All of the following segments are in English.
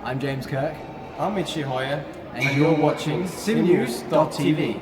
I'm James Kirk. I'm Michi Hoyer. And you're watching simnews.tv.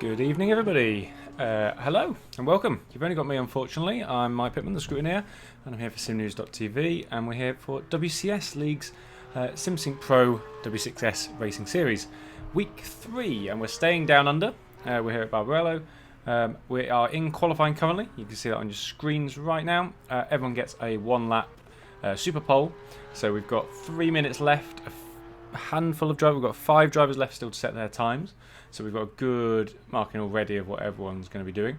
Good evening, everybody. Hello and welcome. You've only got me, unfortunately. I'm Mike Pitman, the Scrutineer, and I'm here for simnews.tv, and we're here for WCSLeague's SimSync PRO W6S Racing Series, Week 3, and we're staying down under. We're here at Barbagallo. We are in qualifying currently. You can see that on your screens right now. Everyone gets a one-lap super pole, so we've got 3 minutes left. A handful of drivers. We've got 5 drivers left still to set their times. So we've got a good marking already of what everyone's going to be doing.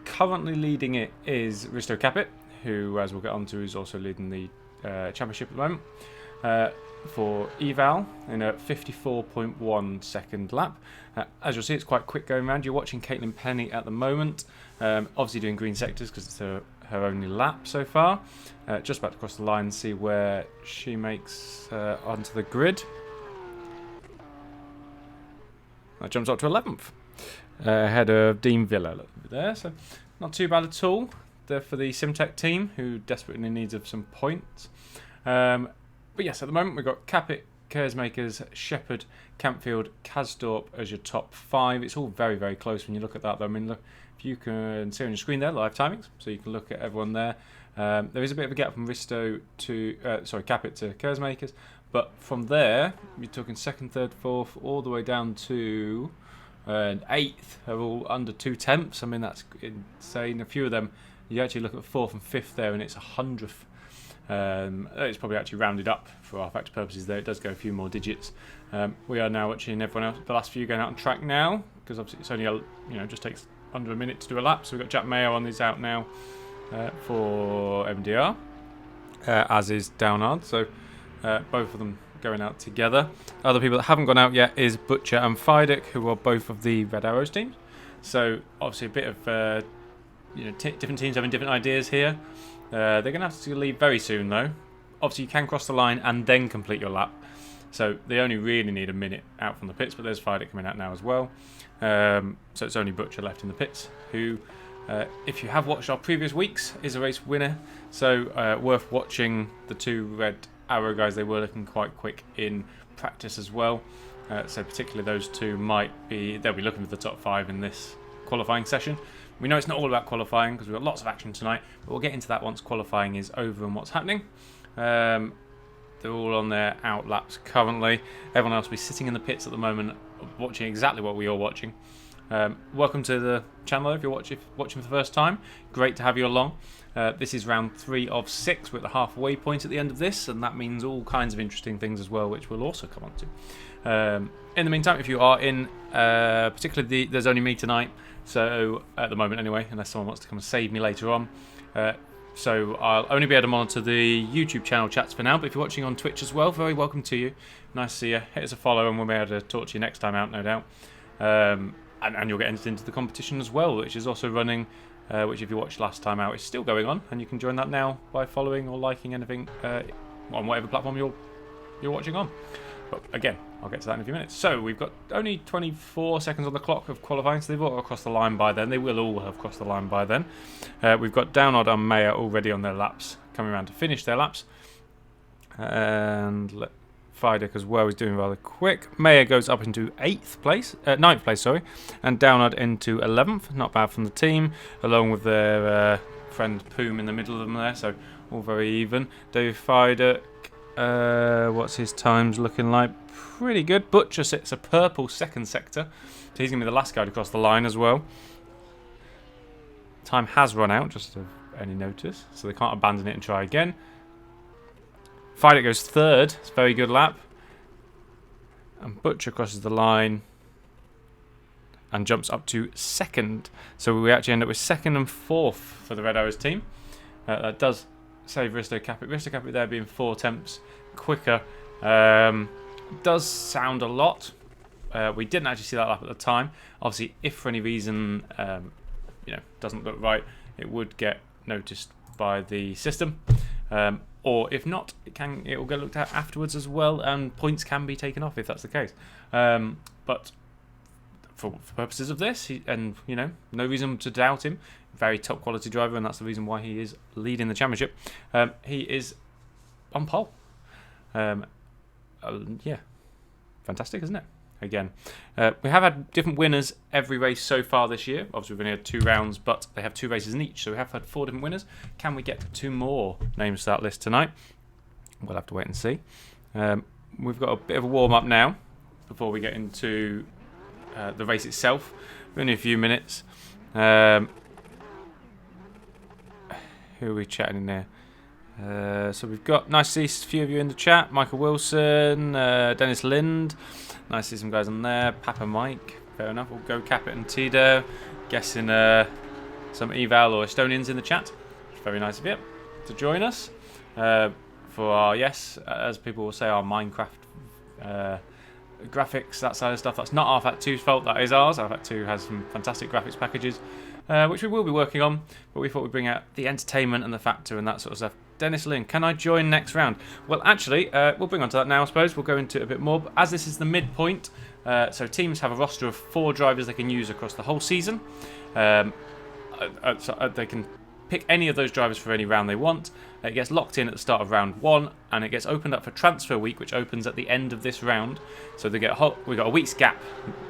Currently leading it is Risto Capit, who, as we'll get on to, is also leading the championship at the moment for eval in a 54.1 second lap. As you'll see, it's quite quick going around. You're watching Caitlin Penny at the moment, obviously doing green sectors because it's her only lap so far. Just about to cross the line and see where she makes onto the grid. That jumps up to 11th, ahead of Dean Villa over there, so not too bad at all there for the Simtech team, who desperately needs of some points. But yes, at the moment we've got Capit, Kersmakers, Shepherd, Campfield, Kasdorp as your top 5. It's all very, very close when you look at that, though. I mean, look, if you can see on your screen there, live timings, so you can look at everyone there. There is a bit of a gap from Risto to, Capit to Kersmakers. But from there, you're talking 2nd, 3rd, 4th, all the way down to 8th are all under 2 tenths. I mean, that's insane. A few of them, you actually look at 4th and 5th there, and it's 100th. It's probably actually rounded up for Rfactor purposes there. It does go a few more digits. We are now watching everyone else, the last few going out on track now, because obviously it's only just takes under a minute to do a lap. So we've got Jack Mayo on his out now for MDR, as is Downard. So both of them going out together. Other people that haven't gone out yet is Butcher and Fidek, who are both of the Red Arrows teams. So obviously a bit of different teams having different ideas here. They're going to have to leave very soon, though. Obviously, you can cross the line and then complete your lap. So they only really need a minute out from the pits, but there's Fider coming out now as well. So it's only Butcher left in the pits, who, if you have watched our previous weeks, is a race winner. So worth watching the 2 red arrow guys. They were looking quite quick in practice as well. So particularly those 2 they'll be looking for the top 5 in this qualifying session. We know it's not all about qualifying because we've got lots of action tonight, but we'll get into that once qualifying is over and what's happening. They're all on their out laps currently. Everyone else will be sitting in the pits at the moment, watching exactly what we are watching. Welcome to the channel if you're watching for the first time. Great to have you along. This is round 3 of 6. We're at the halfway point at the end of this, and that means all kinds of interesting things as well, which we'll also come on to. In the meantime, if you are in, particularly there's only me tonight, so at the moment anyway, unless someone wants to come and save me later on. So I'll only be able to monitor the YouTube channel chats for now, but if you're watching on Twitch as well, very welcome to you. Nice to see you. Hit us a follow and we'll be able to talk to you next time out, no doubt. And you'll get entered into the competition as well, which is also running, which if you watched last time out is still going on, and you can join that now by following or liking anything on whatever platform you're watching on. But again, I'll get to that in a few minutes. So we've got only 24 seconds on the clock of qualifying, so they've all crossed the line by then. They will all have crossed the line by then. We've got Downard and Mayer already on their laps, coming around to finish their laps. And Fidek as well is doing rather quick. Mayer goes up into 9th place, and Downard into 11th. Not bad from the team, along with their friend Poom in the middle of them there, so all very even. Dave Fidek, what's his times looking like? Pretty good. Butcher sits a purple 2nd sector, so he's going to be the last guy to cross the line as well. Time has run out, just of any notice, so they can't abandon it and try again. Fidek goes 3rd. It's a very good lap. And Butcher crosses the line and jumps up to 2nd. So we actually end up with 2nd and 4th for the Red Arrows team. That does save Risto Capit. Risto Capit there being 4 attempts quicker. Does sound a lot. We didn't actually see that lap at the time. Obviously, if for any reason doesn't look right, it would get noticed by the system. Or if not, it will get looked at afterwards as well, and points can be taken off if that's the case. But for purposes of this, no reason to doubt him. Very top quality driver, and that's the reason why he is leading the championship. He is on pole. Yeah, fantastic, isn't it? Again, we have had different winners every race so far this year. Obviously, we've only had 2 rounds, but they have 2 races in each, so we have had 4 different winners. Can we get 2 more names to that list tonight? We'll have to wait and see. We've got a bit of a warm-up now before we get into the race itself. Only a few minutes. Who are we chatting in there? So we've got, nice to see a few of you in the chat. Michael Wilson, Dennis Lind. Nice to see some guys on there. Papa Mike, fair enough. We'll go Capit and Tito. Guessing some Eval or Estonians in the chat. Very nice of you to join us for our, yes, as people will say, our Minecraft graphics, that side of stuff. That's not Rfactor 2's fault, that is ours. Rfactor 2 has some fantastic graphics packages, which we will be working on, but we thought we'd bring out the entertainment and the factor and that sort of stuff. Dennis Lynn, can I join next round? Well, actually, we'll bring on to that now, I suppose. We'll go into it a bit more. But as this is the midpoint, so teams have a roster of 4 drivers they can use across the whole season. So they can pick any of those drivers for any round they want. It gets locked in at the start of round 1, and it gets opened up for transfer week, which opens at the end of this round. So we got a week's gap.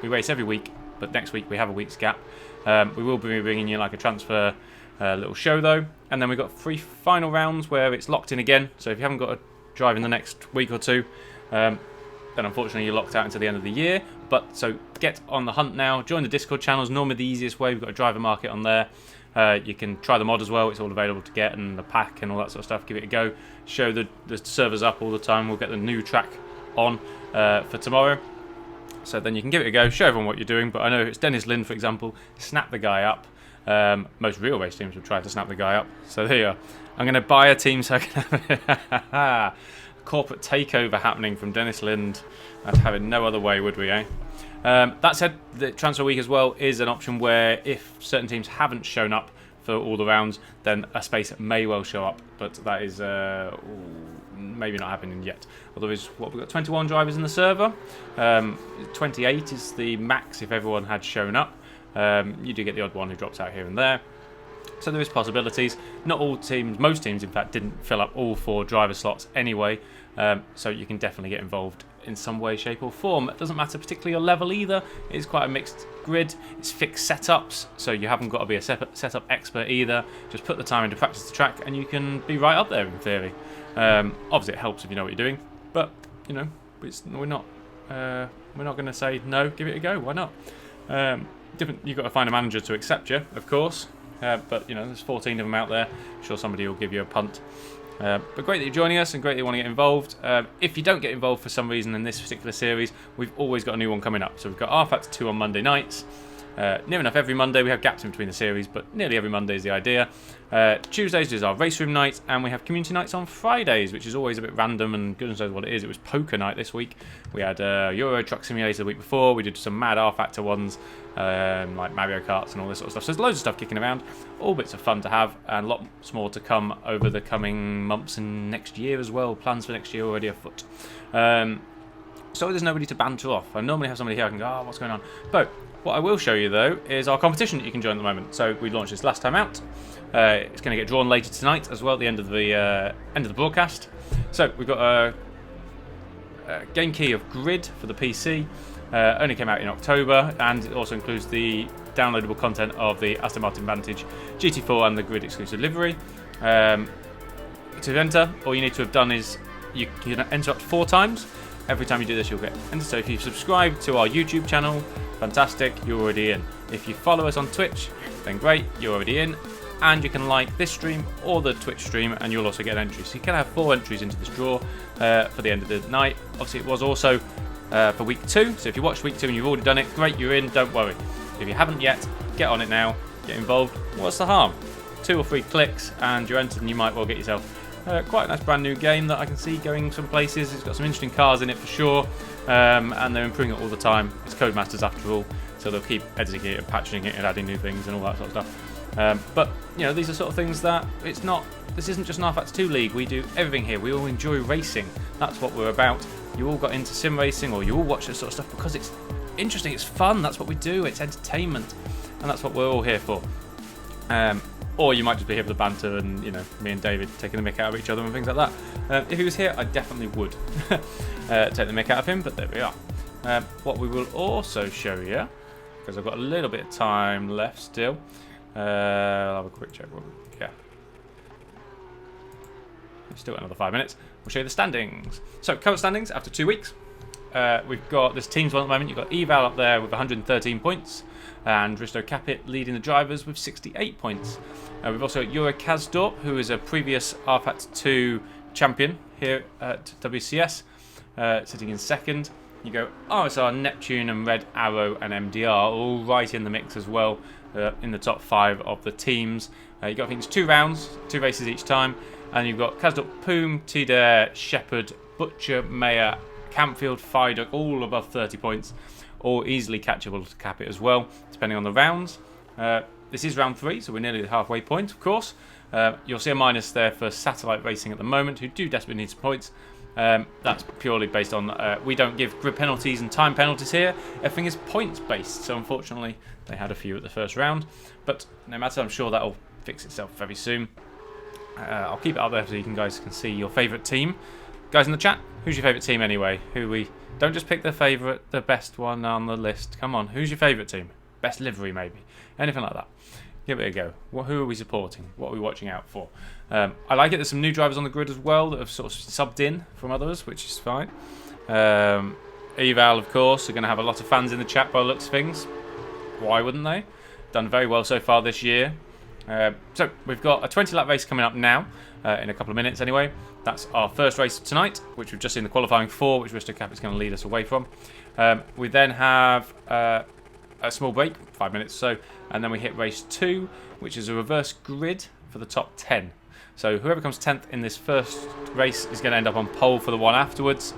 We race every week, but next week we have a week's gap. We will be bringing you like a transfer little show though, and then we've got 3 final rounds where it's locked in again. So if you haven't got a drive in the next week or 2, then unfortunately you're locked out until the end of the year. But so get on the hunt now. Join the Discord channels. Normally the easiest way. We've got a driver market on there. You can try the mod as well. It's all available to get, and the pack and all that sort of stuff. Give it a go. Show the servers up all the time. We'll get the new track on for tomorrow. So then you can give it a go. Show everyone what you're doing. But I know it's Dennis Lynn, for example. Snap the guy up. Most real race teams would try to snap the guy up. So there you are. I'm going to buy a team so I can have a corporate takeover happening from Dennis Lind. I'd have it no other way, would we, eh? That said, the transfer week as well is an option where if certain teams haven't shown up for all the rounds, then a space may well show up, but that is maybe not happening yet. Although we've got 21 drivers in the server. 28 is the max if everyone had shown up. You do get the odd one who drops out here and there. So there is possibilities. Not all teams, most teams in fact, didn't fill up all 4 driver slots anyway. So you can definitely get involved in some way, shape or form. It doesn't matter particularly your level either. It is quite a mixed grid. It's fixed setups, so you haven't got to be a setup expert either. Just put the time into practice the track and you can be right up there in theory. Obviously it helps if you know what you're doing, but you know, we're not going to say no, give it a go, why not? You've got to find a manager to accept you, of course. But you know, there's 14 of them out there. I'm sure somebody will give you a punt. But great that you're joining us and great that you want to get involved. If you don't get involved for some reason in this particular series, we've always got a new one coming up. So we've got Rfactor 2 on Monday nights. Near enough every Monday. We have gaps in between the series, but nearly every Monday is the idea. Tuesdays is our race room night, and we have community nights on Fridays, which is always a bit random, and goodness knows what it is. It was poker night this week. We had Euro Truck Simulator the week before. We did some mad Rfactor ones, like Mario Karts and all this sort of stuff. So there's loads of stuff kicking around. All bits of fun to have, and lots more to come over the coming months and next year as well. Plans for next year already afoot. So there's nobody to banter off. I normally have somebody here I can go, oh, what's going on? But what I will show you though is our competition that you can join at the moment. So we launched this last time out. It's going to get drawn later tonight as well at the end of the broadcast. So we've got a game key of Grid for the PC. Only came out in October, and it also includes the downloadable content of the Aston Martin Vantage GT4 and the Grid exclusive livery. To enter, all you need to have done is you can enter up to 4 times. Every time you do this, you'll get entered. So if you subscribe to our YouTube channel, fantastic, you're already in. If you follow us on Twitch, then great, you're already in. And you can like this stream or the Twitch stream, and you'll also get an entry. So you can have 4 entries into this draw for the end of the night. Obviously, it was also for week 2. So if you watched week 2 and you've already done it, great, you're in, don't worry. If you haven't yet, get on it now, get involved. What's the harm? 2 or 3 clicks and you're entered, and you might well get yourself quite a nice brand new game that I can see going some places. It's got some interesting cars in it for sure, and they're improving it all the time. It's Codemasters after all, so they'll keep editing it and patching it and adding new things and all that sort of stuff. But you know, these are sort of things that this isn't just an Rfactor 2 league. We do everything here. We all enjoy racing. That's what we're about. You all got into sim racing, or you all watch this sort of stuff because it's interesting, it's fun. That's what we do. It's entertainment, and that's what we're all here for. Or you might just be here for the banter and, you know, me and David taking the mick out of each other and things like that. If he was here, I definitely would take the mick out of him, but there we are. What we will also show you, because I've got a little bit of time left still. I'll have a quick check. Yeah. We've still got another 5 minutes. We'll show you the standings. So, current standings after 2 weeks. We've got this team's one at the moment. You've got Eval up there with 113 points. And Risto Capit leading the drivers with 68 points. We've also got Jura Kazdorp, who is a previous Rfactor 2 champion here at WCS, sitting in second. You go RSR, Neptune and Red Arrow and MDR, all right in the mix as well, in the top 5 of the teams. You've got, I think it's 2 rounds, 2 races each time. And you've got Kazdorp, Poom, Tidare, Shepherd, Butcher, Mayer, Campfield, Fiduk, all above 30 points. Or easily catchable to Capit as well, depending on the rounds. This is round 3, so we're nearly at the halfway point, of course. You'll see a minus there for Satellite Racing at the moment, who do desperately need some points. That's purely based on, we don't give grid penalties and time penalties here. Everything is points based, so unfortunately they had a few at the first round. But no matter, I'm sure that'll fix itself very soon. I'll keep it up there so you guys can see your favourite team. Guys in the chat, who's your favourite team anyway? Don't just pick the best one on the list. Come on, who's your favourite team? Best livery, maybe. Anything like that. Give it a go. Who are we supporting? What are we watching out for? I like it. There's some new drivers on the grid as well that have sort of subbed in from others, which is fine. Eval, of course, are going to have a lot of fans in the chat by the looks of things. Why wouldn't they? Done very well so far this year. So we've got a 20-lap race coming up now, in a couple of minutes anyway. That's our first race of tonight, which we've just seen the qualifying for, which Risto Cap is going to lead us away from. We then have a small break, 5 minutes or so, and then we hit race 2, which is a reverse grid for the top 10. So whoever comes 10th in this first race is going to end up on pole for the one afterwards.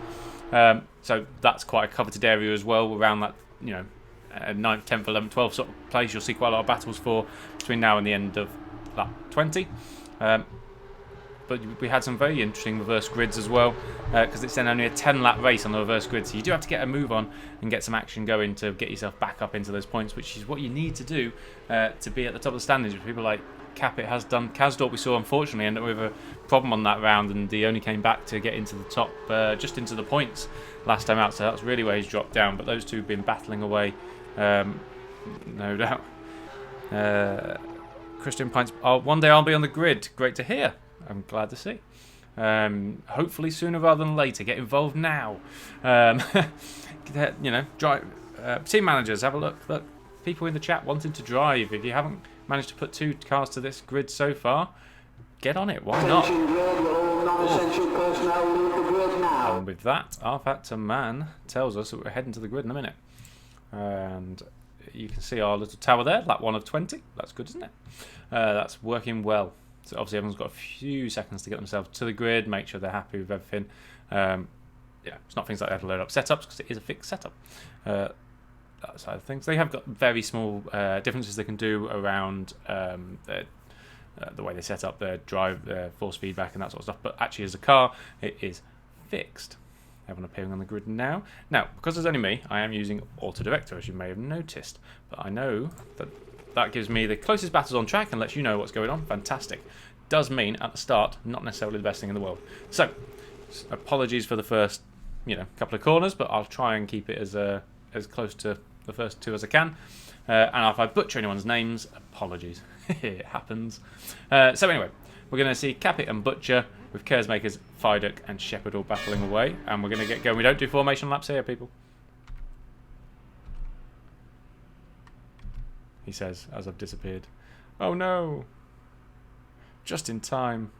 So that's quite a coveted area as well, around that, you know, 9th, 10th, 11th, 12th sort of place. You'll see quite a lot of battles for between now and the end of lap 20. But we had some very interesting reverse grids as well, because it's then only a 10-lap race on the reverse grid, so you do have to get a move on and get some action going to get yourself back up into those points, which is what you need to do to be at the top of the standings. People like Capit has done. Kasdorp, we saw, unfortunately end up with a problem on that round, and he only came back to get into the top, just into the points last time out, so that's really where he's dropped down. But those two have been battling away, no doubt. Christian Pines, one day I'll be on the grid. Great to hear. I'm glad to see. Hopefully sooner rather than later. Get involved now. Drive. Team managers, have a look. Look, people in the chat wanting to drive. If you haven't managed to put 2 cars to this grid so far, get on it. Why not? And with that, Rfactor man tells us that we're heading to the grid in a minute. And you can see our little tower there, lap 1 of 20. That's good, isn't it? That's working well. So obviously everyone's got a few seconds to get themselves to the grid, make sure they're happy with everything. It's not things like they have to load up setups, because it is a fixed setup. That side of things. They have got very small differences they can do around the way they set up their drive, their force feedback and that sort of stuff. But actually as a car, it is fixed. Everyone appearing on the grid now. Now, because there's only me, I am using Auto Director, as you may have noticed. But I know that gives me the closest battles on track and lets you know what's going on. Fantastic. Does mean at the start, not necessarily the best thing in the world. So, apologies for the first, couple of corners, but I'll try and keep it as close to the first 2 as I can. And if I butcher anyone's names, apologies. It happens. So anyway, we're going to see Capit and Butcher with Kersmakers, Fiduk and Shepherd all battling away. And we're going to get going. We don't do formation laps here, people. He says, as I've disappeared. Oh no! Just in time.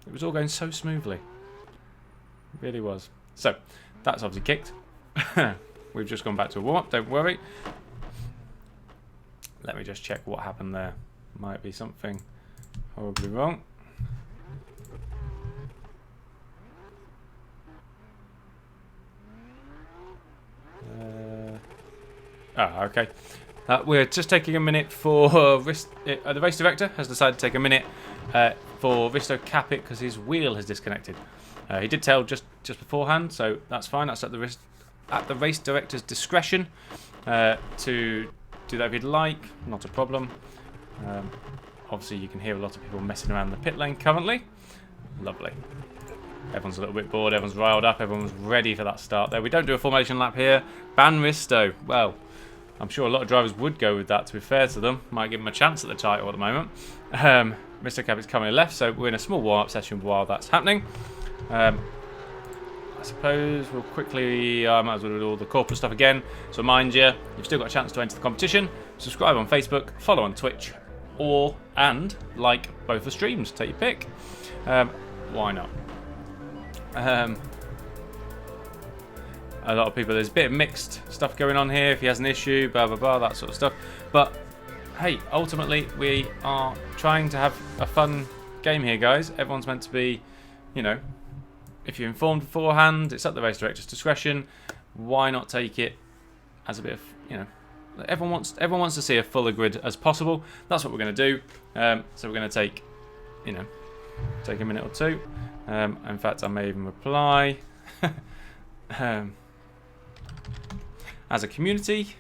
It was all going so smoothly. It really was. So, that's obviously kicked. We've just gone back to a warm-up, don't worry. Let me just check what happened there. Might be something horribly wrong. Okay. We're just taking a minute for the race director has decided to take a minute for Risto Capit because his wheel has disconnected. He did tell just beforehand, so that's fine. That's at the race director's discretion to do that if he'd like. Not a problem. Obviously, you can hear a lot of people messing around the pit lane currently. Lovely. Everyone's a little bit bored. Everyone's riled up. Everyone's ready for that start there. We don't do a formation lap here. Ban Risto. Well, I'm sure a lot of drivers would go with that, to be fair to them. Might give them a chance at the title at the moment. Mr. Capit's coming left, so we're in a small warm-up session while that's happening. I suppose we'll quickly, might as well do all the corporate stuff again. So mind you, you've still got a chance to enter the competition. Subscribe on Facebook, follow on Twitch, and like both the streams. Take your pick. Why not? A lot of people, there's a bit of mixed stuff going on here. If he has an issue, blah, blah, blah, that sort of stuff. But, hey, ultimately, we are trying to have a fun game here, guys. Everyone's meant to be, if you're informed beforehand, it's at the race director's discretion. Why not take it as a bit of, everyone wants to see a fuller grid as possible. That's what we're going to do. So we're going to take, take a minute or two. In fact, I may even reply. As a community,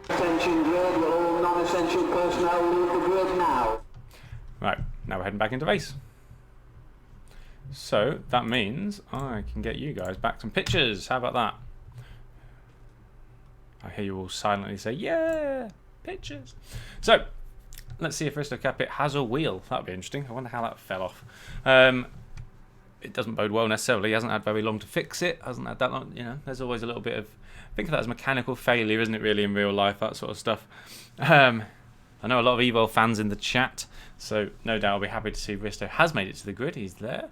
Attention grid, all non-essential personnel leave the grid now. Right, now we're heading back into race. So that means I can get you guys back some pictures. How about that? I hear you all silently say, yeah, pictures. So, let's see if Risto Capit has a wheel. That would be interesting. I wonder how that fell off. It doesn't bode well necessarily. He hasn't had very long to fix it. Hasn't had that long, there's always a little bit of, think of that as mechanical failure, isn't it, really, in real life, that sort of stuff. I know a lot of Evo fans in the chat, so no doubt I'll be happy to see Risto has made it to the grid. He's there.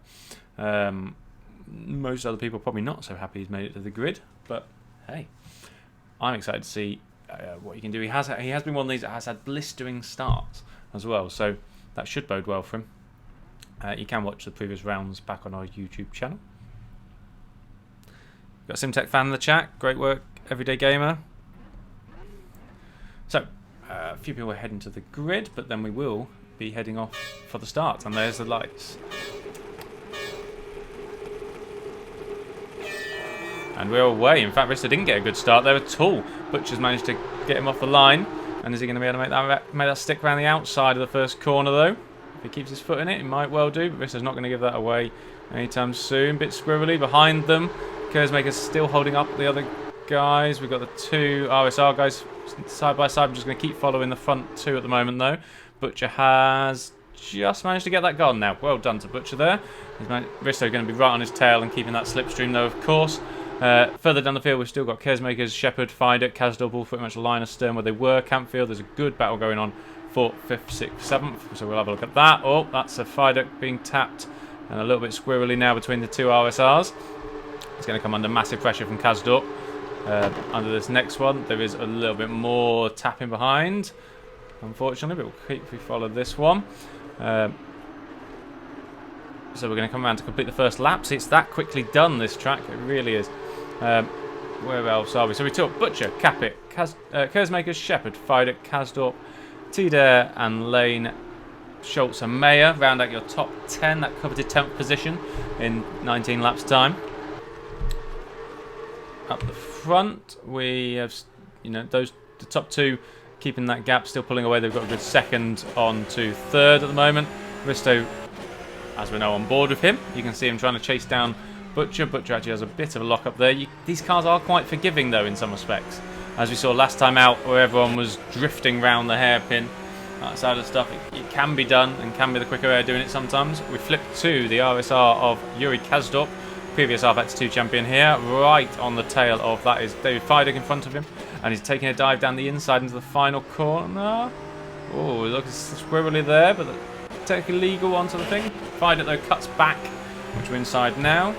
Most other people probably not so happy he's made it to the grid, but hey. I'm excited to see what he can do. He has been one of these that has had blistering starts as well, so that should bode well for him. You can watch the previous rounds back on our YouTube channel. Got a SimTech fan in the chat. Great work, Everyday Gamer. So, a few people are heading to the grid, but then we will be heading off for the start. And there's the lights. And we're away. In fact, Rista didn't get a good start there at all. Butcher's managed to get him off the line. And is he going to be able to make that stick around the outside of the first corner, though? If he keeps his foot in it, he might well do. But Rista's not going to give that away anytime soon. Bit squirrely behind them. Kersmaker's still holding up the other guys. We've got the two RSR guys side by side. I'm just going to keep following the front two at the moment, though. Butcher has just managed to get that gone now. Well done to Butcher there. Risto going to be right on his tail and keeping that slipstream, though, of course. Further down the field, we've still got Kersmakers, Shepherd, Fider, Kasdorp, all pretty much line astern where they were. Campfield, there's a good battle going on for 5th, 6th, 7th. So we'll have a look at that. Oh, that's a Fider being tapped and a little bit squirrely now between the two RSRs. It's going to come under massive pressure from Kasdorp. Under this next one, there is a little bit more tapping behind, unfortunately, but we'll keep if we follow this one. So we're going to come around to complete the first lap. See, it's that quickly done, this track. It really is. Where else are we? So we took Butcher, Capit, Kersmakers, Shepherd, Fider, Kasdorp, T-Dare and Lane, Schultz and Mayer. Round out your top 10, that coveted 10th position in 19 laps time. Up the front, we have, the top two keeping that gap, still pulling away. They've got a good second on to third at the moment. Risto, as we know, on board with him. You can see him trying to chase down Butcher. Butcher actually has a bit of a lock up there. These cars are quite forgiving, though, in some respects. As we saw last time out, where everyone was drifting round the hairpin, that side of stuff, it can be done and can be the quicker way of doing it sometimes. We flip to the RSR of Yuri Kasdorp, previous Rfactor 2 champion here, right on the tail of that is David Fidek in front of him, and he's taking a dive down the inside into the final corner. Oh, it looks squirrely there, but take a legal onto the thing. Fidek, though, cuts back, which we're inside now.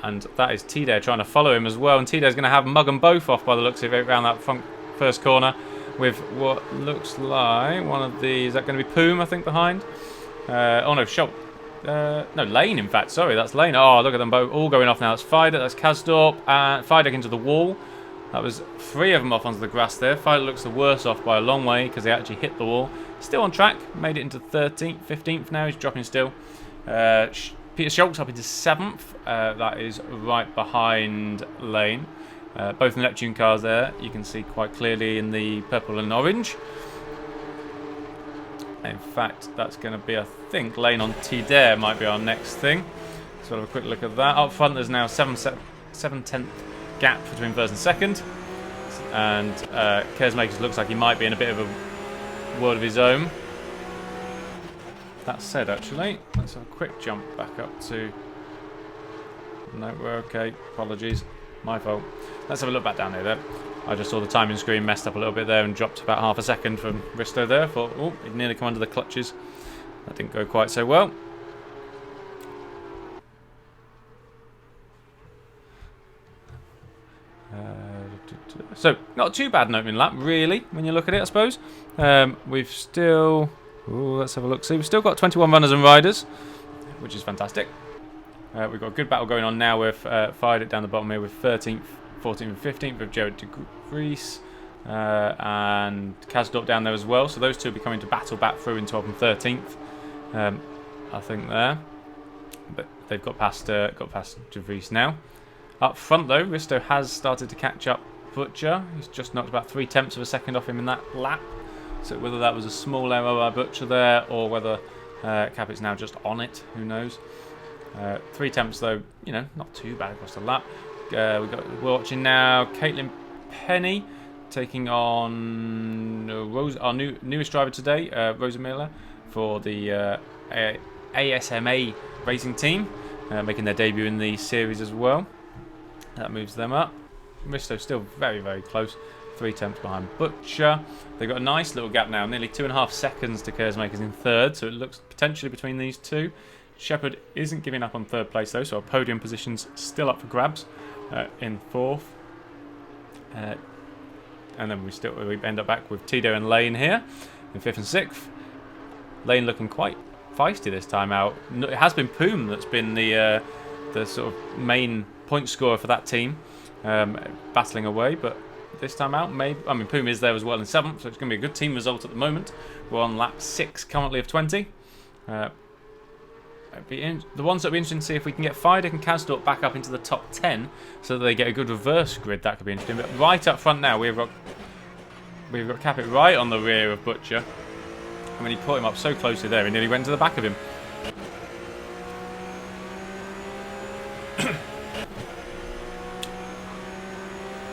And that is T-Dare trying to follow him as well, and T-Dare's going to have mug them both off by the looks of it around that front first corner with what looks like one of the, is that going to be Poom, I think, behind? Oh no, Schultz. No, Lane, in fact. Sorry, that's Lane. Oh, look at them both all going off now. That's Fider, that's Kasdorp, and Fidek into the wall. That was 3 of them off onto the grass there. Fider looks the worst off by a long way because they actually hit the wall. Still on track. Made it into 13th, 15th now. He's dropping still. Peter Schultz up into 7th. That is right behind Lane. Both Neptune cars there. You can see quite clearly in the purple and orange. In fact, that's going to be, I think, Lane on T-Dare might be our next thing. So we'll have a quick look at that. Up front, there's now 7/10 gap between first and second. And Kersmakers looks like he might be in a bit of a world of his own. That said, actually, let's have a quick jump back up to... No, we're okay. Apologies. My fault. Let's have a look back down here then. I just saw the timing screen messed up a little bit there and dropped about half a second from Risto there. Thought, oh, he'd nearly come under the clutches. That didn't go quite so well. So, not too bad an opening lap, really, when you look at it, I suppose. We've still... Ooh, let's have a look. See, we've still got 21 runners and riders, which is fantastic. We've got a good battle going on now with Fired down the bottom here with 13th, 14th and 15th with Jared de Vries and Kasdorp down there as well. So those two will be coming to battle back through in 12th and 13th, I think there. But they've got past de Vries now. Up front though, Risto has started to catch up Butcher. He's just knocked about 3/10 of a second off him in that lap. So whether that was a small error by Butcher there or whether Capit's now just on it, who knows. 3/10 though, you know, not too bad across the lap. We're watching now Caitlin Penny taking on our newest driver today, Rosa Miller, for the ASMA racing team, making their debut in the series as well. That moves them up. Risto still very, very close. 3/10 behind Butcher. They've got a nice little gap now, nearly 2.5 seconds to Kersmakers in third, so it looks potentially between these two. Shepherd isn't giving up on third place though, so our podium position's still up for grabs in fourth. And then we end up back with Tito and Lane here in 5th and 6th. Lane looking quite feisty this time out. It has been Poom that's been the sort of main point scorer for that team, battling away, but this time out, Poom is there as well in 7th, so it's going to be a good team result at the moment. We're on lap 6 currently of 20. The ones that will be interesting to see if we can get Fidek and Kazdorp back up into the top 10 so that they get a good reverse grid. That could be interesting. But right up front now, we've got Capit right on the rear of Butcher. I mean, he put him up so closely there, he nearly went to the back of him.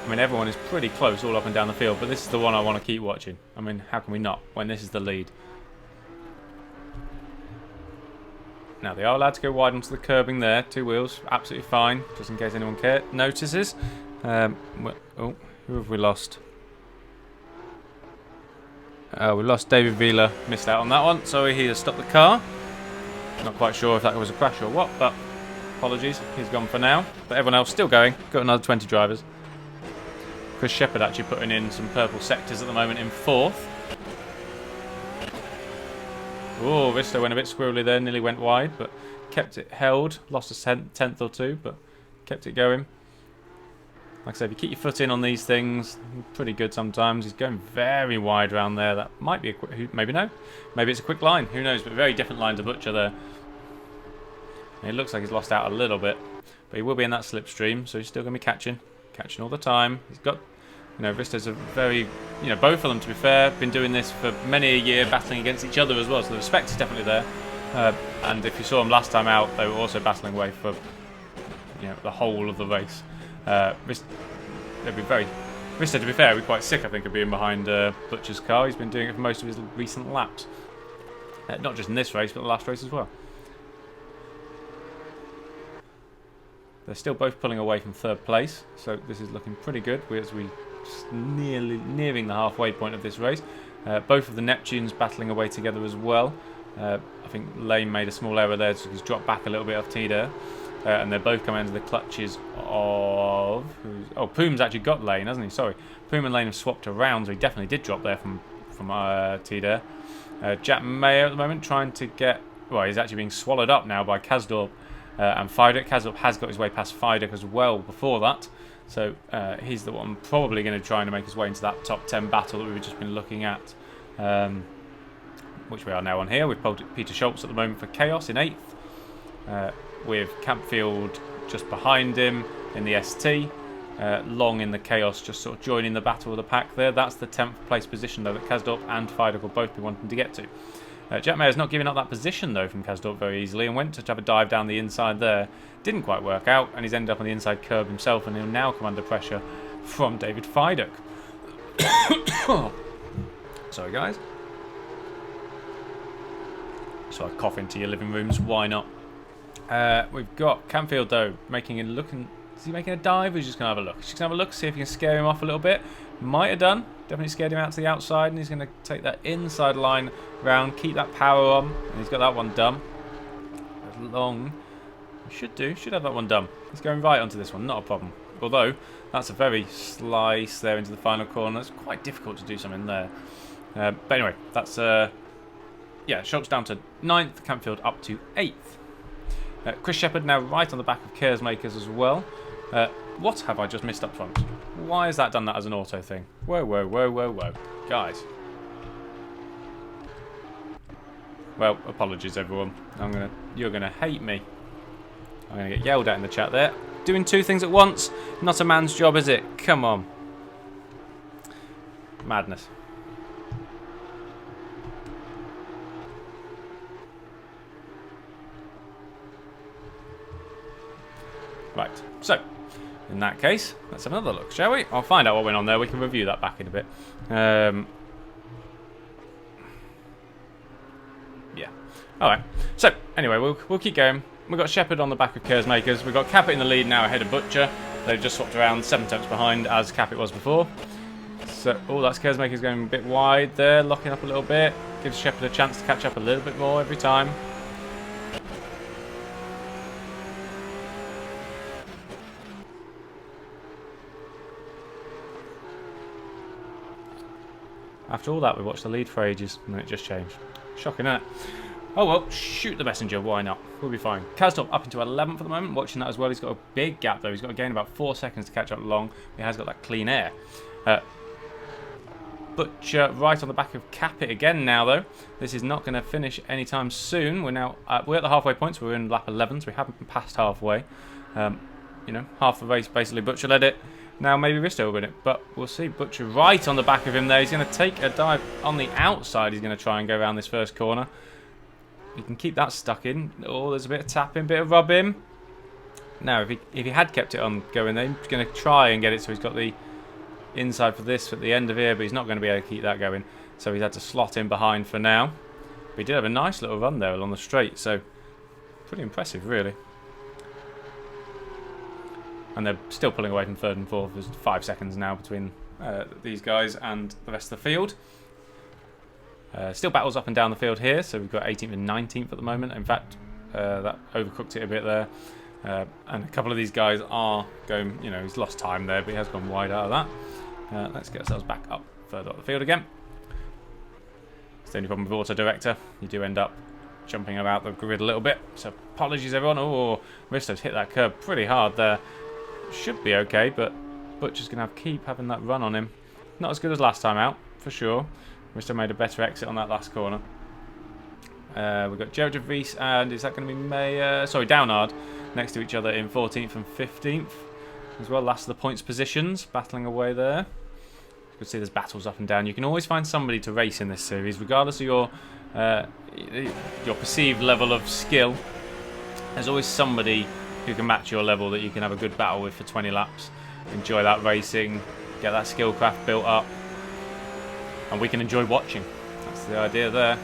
I mean, everyone is pretty close all up and down the field, but this is the one I want to keep watching. I mean, how can we not when this is the lead? Now, they are allowed to go wide onto the curbing there. 2 wheels, absolutely fine, just in case anyone notices. Oh, who have we lost? We lost David Vila, missed out on that one. Sorry, he has stopped the car. Not quite sure if that was a crash or what, but apologies, he's gone for now. But everyone else still going, got another 20 drivers. Chris Shepherd actually putting in some purple sectors at the moment in 4th. Oh, Vista went a bit squirrely there, nearly went wide, but kept it held. Lost a 10th or 2, but kept it going. Like I said, if you keep your foot in on these things, pretty good sometimes. He's going very wide around there. That might be a quick, maybe no. Maybe it's a quick line, who knows, but very different line to Butcher there. And it looks like he's lost out a little bit, but he will be in that slipstream, so he's still going to be catching all the time. He's got, Vista's a very, both of them, to be fair, been doing this for many a year, battling against each other as well, so the respect is definitely there. And if you saw them last time out, they were also battling away for, the whole of the race. Vista, to be fair, would be quite sick, I think, of being behind Butcher's car. He's been doing it for most of his recent laps. Not just in this race, but the last race as well. They're still both pulling away from 3rd place, so this is looking pretty good as we nearing the halfway point of this race. Both of the Neptunes battling away together as well. I think Lane made a small error there, so he's dropped back a little bit off Tida. And they're both coming into the clutches of... Poom's actually got Lane, hasn't he? Sorry. Poom and Lane have swapped around, so he definitely did drop there from Tida. Jack Mayer at the moment trying to get... Well, he's actually being swallowed up now by Kazdorp and Fidek. Kazdorp has got his way past Fidek as well before that. So he's the one probably going to try and make his way into that top 10 battle that we've just been looking at. Which we are now on here. We've pulled Peter Schultz at the moment for Chaos in 8th. With Campfield just behind him in the ST. Long in the Chaos, just sort of joining the battle of the pack there. That's the 10th place position, though, that Kazdorp and Fidek will both be wanting to get to. Jack Mayer's not giving up that position, though, from Kazdorp very easily, and went to have a dive down the inside there. Didn't quite work out, and he's ended up on the inside curb himself, and he'll now come under pressure from David Fidek. Sorry, guys. So I cough into your living rooms, why not? We've got Campfield, though, making it looking... Is he making a dive, or is he just going to have a look? He's just going to have a look, see if he can scare him off a little bit. Might have done. Definitely scared him out to the outside, and he's going to take that inside line round, keep that power on, and he's got that one done. As long... Should have that one done. He's going right onto this one, not a problem. Although, that's a very slice there into the final corner. It's quite difficult to do something there. But anyway, that's... yeah, Schultz down to 9th, Campfield up to 8th. Chris Shepherd now right on the back of Cares Makers as well. What have I just missed up front? Why has that done that as an auto thing? Whoa, whoa, whoa, whoa, whoa. Guys. Well, apologies everyone. You're gonna hate me. I'm gonna get yelled at in the chat there. Doing 2 things at once, not a man's job, is it? Come on. Madness. Right, so, in that case, let's have another look, shall we? I'll find out what went on there. We can review that back in a bit. Yeah. Alright, so, anyway, we'll keep going. We've got Shepherd on the back of Cares Makers. We've got Capit in the lead now ahead of Butcher. They've just swapped around 7 tenths behind as Capit was before. So, that's Cares Makers going a bit wide there, locking up a little bit. Gives Shepherd a chance to catch up a little bit more every time. After all that, we watched the lead for ages, and then it just changed. Shocking, isn't it? Oh well, shoot the messenger, why not? We'll be fine. Kazdorp up into 11th at the moment, watching that as well. He's got a big gap though. He's got to gain about 4 seconds to catch up Long. He has got that clean air. Butcher right on the back of Capit again now though. This is not going to finish anytime soon. We're at the halfway point, so we're in lap 11, so we haven't passed halfway. You know, half the race basically Butcher led it. Now maybe Risto will win it, but we'll see. Butcher right on the back of him there. He's going to take a dive on the outside. He's going to try and go around this first corner. He can keep that stuck in. Oh, there's a bit of tapping, bit of rubbing. Now, if he had kept it on going there, he's going to try and get it so he's got the inside for this at the end of here, but he's not going to be able to keep that going. So he's had to slot in behind for now. But he did have a nice little run there along the straight, so pretty impressive, really. And they're still pulling away from third and fourth. There's 5 seconds now between these guys and the rest of the field. Still battles up and down the field here, so we've got 18th and 19th at the moment. In fact, that overcooked it a bit there. And a couple of these guys are going, you know, he's lost time there, but he has gone wide out of that. Let's get ourselves back up further up the field again. It's the only problem with Auto Director. You do end up jumping about the grid a little bit. So apologies, everyone. Oh, Risto's hit that curb pretty hard there. Should be okay, but Butcher's going to keep having that run on him. Not as good as last time out, for sure. Risto made a better exit on that last corner. We've got Gerald Vries and is that going to be Downard next to each other in 14th and 15th as well. Last of the points positions, battling away there. You can see there's battles up and down. You can always find somebody to race in this series, regardless of your perceived level of skill. There's always somebody who can match your level that you can have a good battle with for 20 laps. Enjoy that racing, get that skill craft built up, and we can enjoy watching. That's the idea there.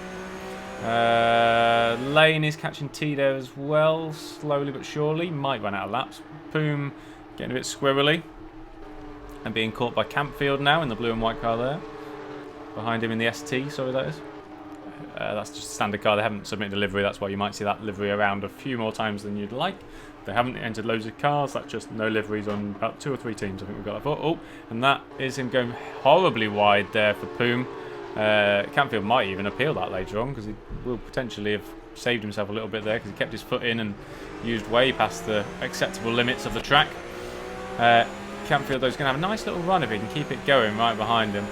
Lane is catching T there as well, slowly but surely. Might run out of laps. Poom getting a bit squirrely and being caught by Campfield now in the blue and white car there. Behind him in the ST, sorry that is. That's just a standard car. They haven't submitted a livery, that's why you might see that livery around a few more times than you'd like. They haven't entered loads of cars, that's just no liveries on about 2 or 3 teams, I think we've got that for. Oh, and that is him going horribly wide there for Poom. Campfield might even appeal that later on, because he will potentially have saved himself a little bit there, because he kept his foot in and used way past the acceptable limits of the track. Campfield though is going to have a nice little run if he can keep it going right behind him.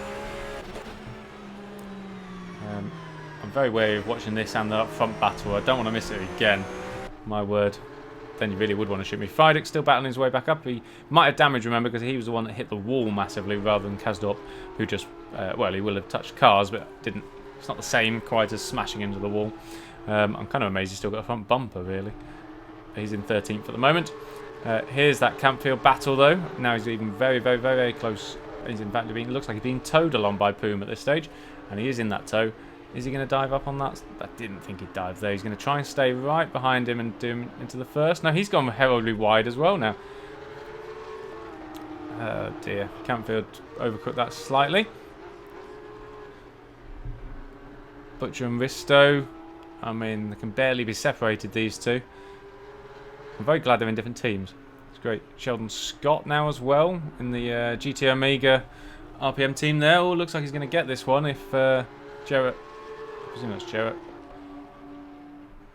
I'm very wary of watching this and the up front battle. I don't want to miss it again. My word. Then you really would want to shoot me. Friedrich still battling his way back up. He might have damage, remember, because he was the one that hit the wall massively rather than Kazdorp, who just, well, he will have touched cars, but didn't. It's not the same quite as smashing into the wall. I'm kind of amazed he's still got a front bumper, really. He's in 13th at the moment. Here's that Campfield battle, though. Now he's even very, very, very, very close. He's in fact, it looks like he's being towed along by Poom at this stage, and he is in that tow. Is he going to dive up on that? I didn't think he'd dive there. He's going to try and stay right behind him and do him into the first. No, he's gone heraldly wide as well now. Oh dear. Campfield overcooked that slightly. Butcher and Risto. I mean, they can barely be separated, these two. I'm very glad they're in different teams. It's great. Sheldon Scott now as well in the GT Omega RPM team there. Oh, looks like he's going to get this one if Jarrett... I presume that's Jarrett.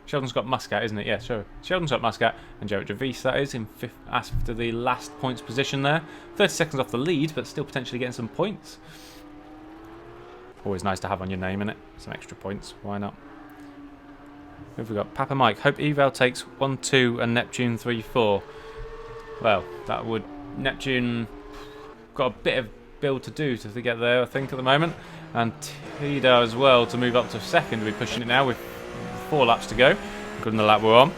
Sheldon's got Muscat, isn't it? Yeah, sure. Sheldon's got Muscat and Jarrett Javis, that is, in 5th after the last points position there. 30 seconds off the lead, but still potentially getting some points. Always nice to have on your name, innit? Some extra points, why not? Who have we got? Papa Mike. Hope Eval takes 1-2 and Neptune 3-4. Well, that would... Neptune got a bit of build to do to get there, I think, at the moment. And Tida as well to move up to 2nd. We're pushing it now with 4 laps to go, including the lap we're on.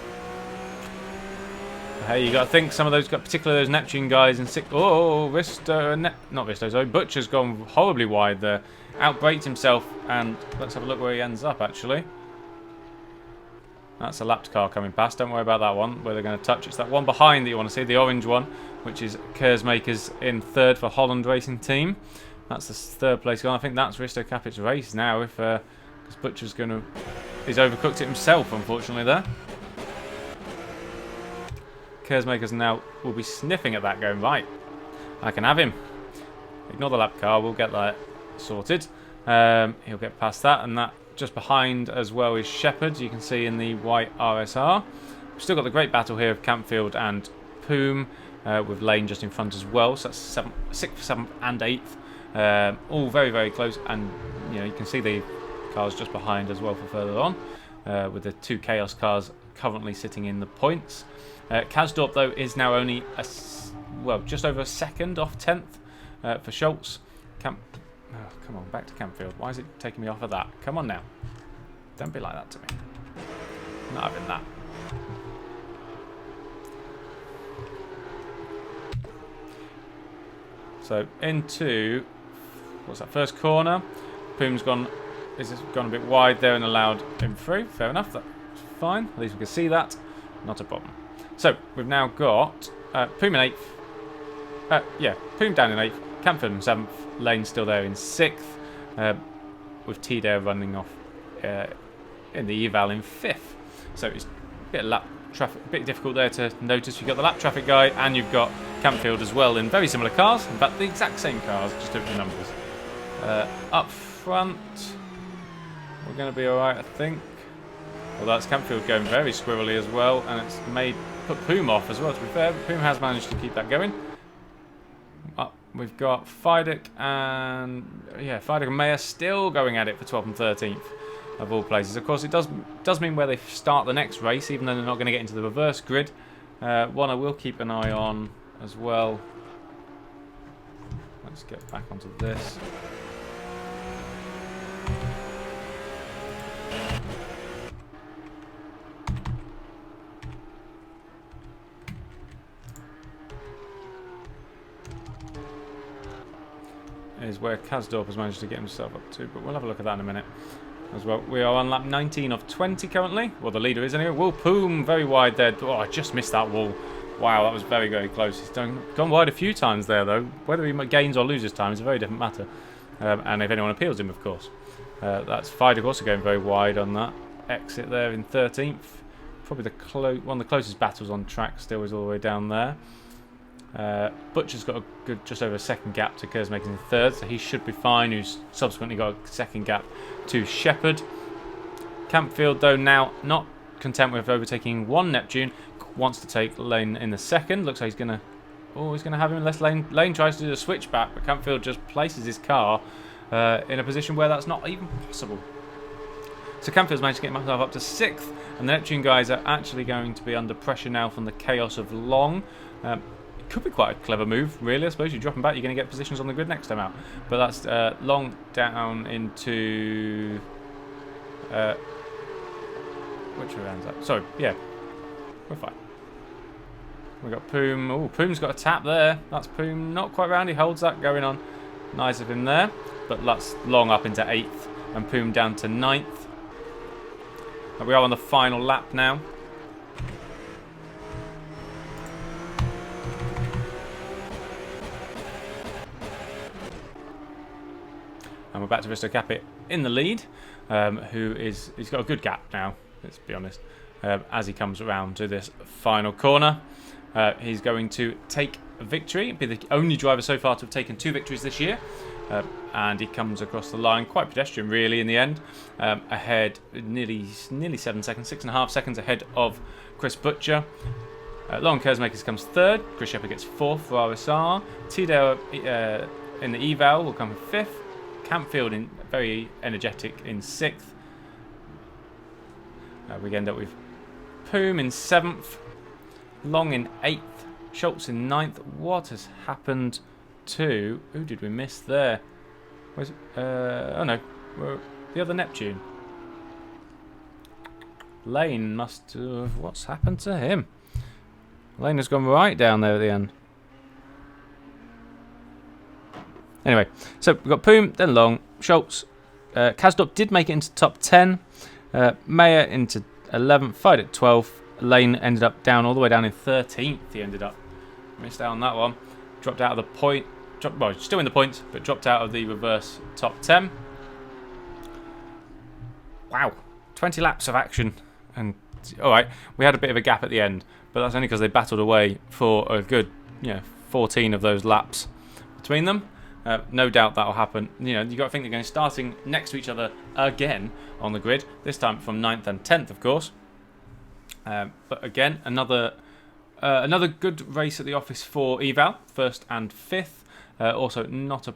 Hey, you got to think some of those, particularly those Neptune guys in 6th. Oh, Risto, not Risto, sorry. Butcher's gone horribly wide there. Outbraked himself, and let's have a look where he ends up, actually. That's a lapped car coming past. Don't worry about that one, where they're going to touch. It's that one behind that you want to see, the orange one, which is Kersmakers in 3rd for Holland Racing Team. That's the 3rd place gone. I think that's Risto Capit's race now, if because Butcher's going to... He's overcooked it himself, unfortunately, there. Kersmakers now will be sniffing at that, going, right, I can have him. Ignore the lap car, we'll get that sorted. He'll get past that, and that just behind as well is Shepherd, you can see in the white RSR. We've still got the great battle here of Campfield and Poom, with Lane just in front as well. So that's 6th, 7th and 8th. All very, very close, and you can see the cars just behind as well for further on, with the 2 Chaos cars currently sitting in the points. Kasdorp, though, is now only just over a second off 10th for Schultz. Come on, back to Campfield. Why is it taking me off of that? Come on now. Don't be like that to me. Not having that. So into, what's that, first corner. Poom's gone a bit wide there and allowed him through. Fair enough, that's fine. At least we can see that. Not a problem. So we've now got Poom in 8th. Poom down in 8th. Campfield in 7th. Lane still there in 6th. With T-Dare running off in the eval in 5th. So it's a bit of lap traffic, a bit difficult there to notice. You've got the lap traffic guy and you've got Campfield as well in very similar cars. In fact, the exact same cars, just different numbers. Up front, we're going to be alright, I think. Well, that's Campfield going very squirrely as well, and it's put Poom off as well, to be fair. Poom has managed to keep that going. Up, we've got Fidek and Mayer still going at it for 12th and 13th of all places. Of course, it does mean where they start the next race, even though they're not going to get into the reverse grid. One I will keep an eye on as well. Let's get back onto this. Is where Kasdorp has managed to get himself up to, but we'll have a look at that in a minute as well. We are on lap 19 of 20 currently. Well, the leader is anyway. Will Poom very wide there. Oh, I just missed that wall. Wow, that was very, very close. He's gone wide a few times there, though. Whether he gains or loses time is a very different matter. And if anyone appeals him, of course. That's Fidek also going very wide on that exit there in 13th. Probably one of the closest battles on track still is all the way down there. Butcher's got a good just over a second gap to Kersmaker in 3rd, so he should be fine, who's subsequently got a second gap to Shepherd. Campfield, though, now not content with overtaking one Neptune, wants to take Lane in the 2nd. Looks like he's going to have him unless Lane tries to do the switchback, but Campfield just places his car in a position where that's not even possible. So Campfield's managed to get himself up to 6th, and the Neptune guys are actually going to be under pressure now from the chaos of Long. Could be quite a clever move, really. I suppose you drop them back, you're going to get positions on the grid next time out. But that's Long down into which round's that? Sorry, yeah, we're fine. We've got Poom. Oh, Poom's got a tap there. That's Poom, not quite round. He holds that going on. Nice of him there. But that's Long up into 8th and Poom down to 9th. And we are on the final lap now. And we're back to Risto Capit in the lead, he's got a good gap now, let's be honest, as he comes around to this final corner. He's going to take a victory, be the only driver so far to have taken 2 victories this year, and he comes across the line, quite pedestrian really in the end, ahead nearly 7 seconds, 6.5 seconds ahead of Chris Butcher. Long Kersmakers comes 3rd, Chris Shepherd gets 4th for RSR, T-Dale in the eval will come 5th, Campfield in very energetic in 6th. We end up with Poom in 7th, Long in 8th, Schultz in 9th. What has happened to... Who did we miss there? Where's, oh no, the other Neptune. Lane must have... What's happened to him? Lane has gone right down there at the end. Anyway, so we've got Poom, then Long, Schultz. Kasdorp did make it into top 10. Mayer into 11th, Fidek at 12th. Lane ended up down all the way down in 13th. He ended up. Missed out on that one. Dropped out of the point. Well, still in the points, but dropped out of the reverse top 10. Wow. 20 laps of action. And, alright, we had a bit of a gap at the end, but that's only because they battled away for a good 14 of those laps between them. No doubt that'll happen. You know, you got to think they're going starting next to each other again on the grid. This time from 9th and 10th, of course. But again, another good race at the office for Eval, 1st and 5th. Also, not a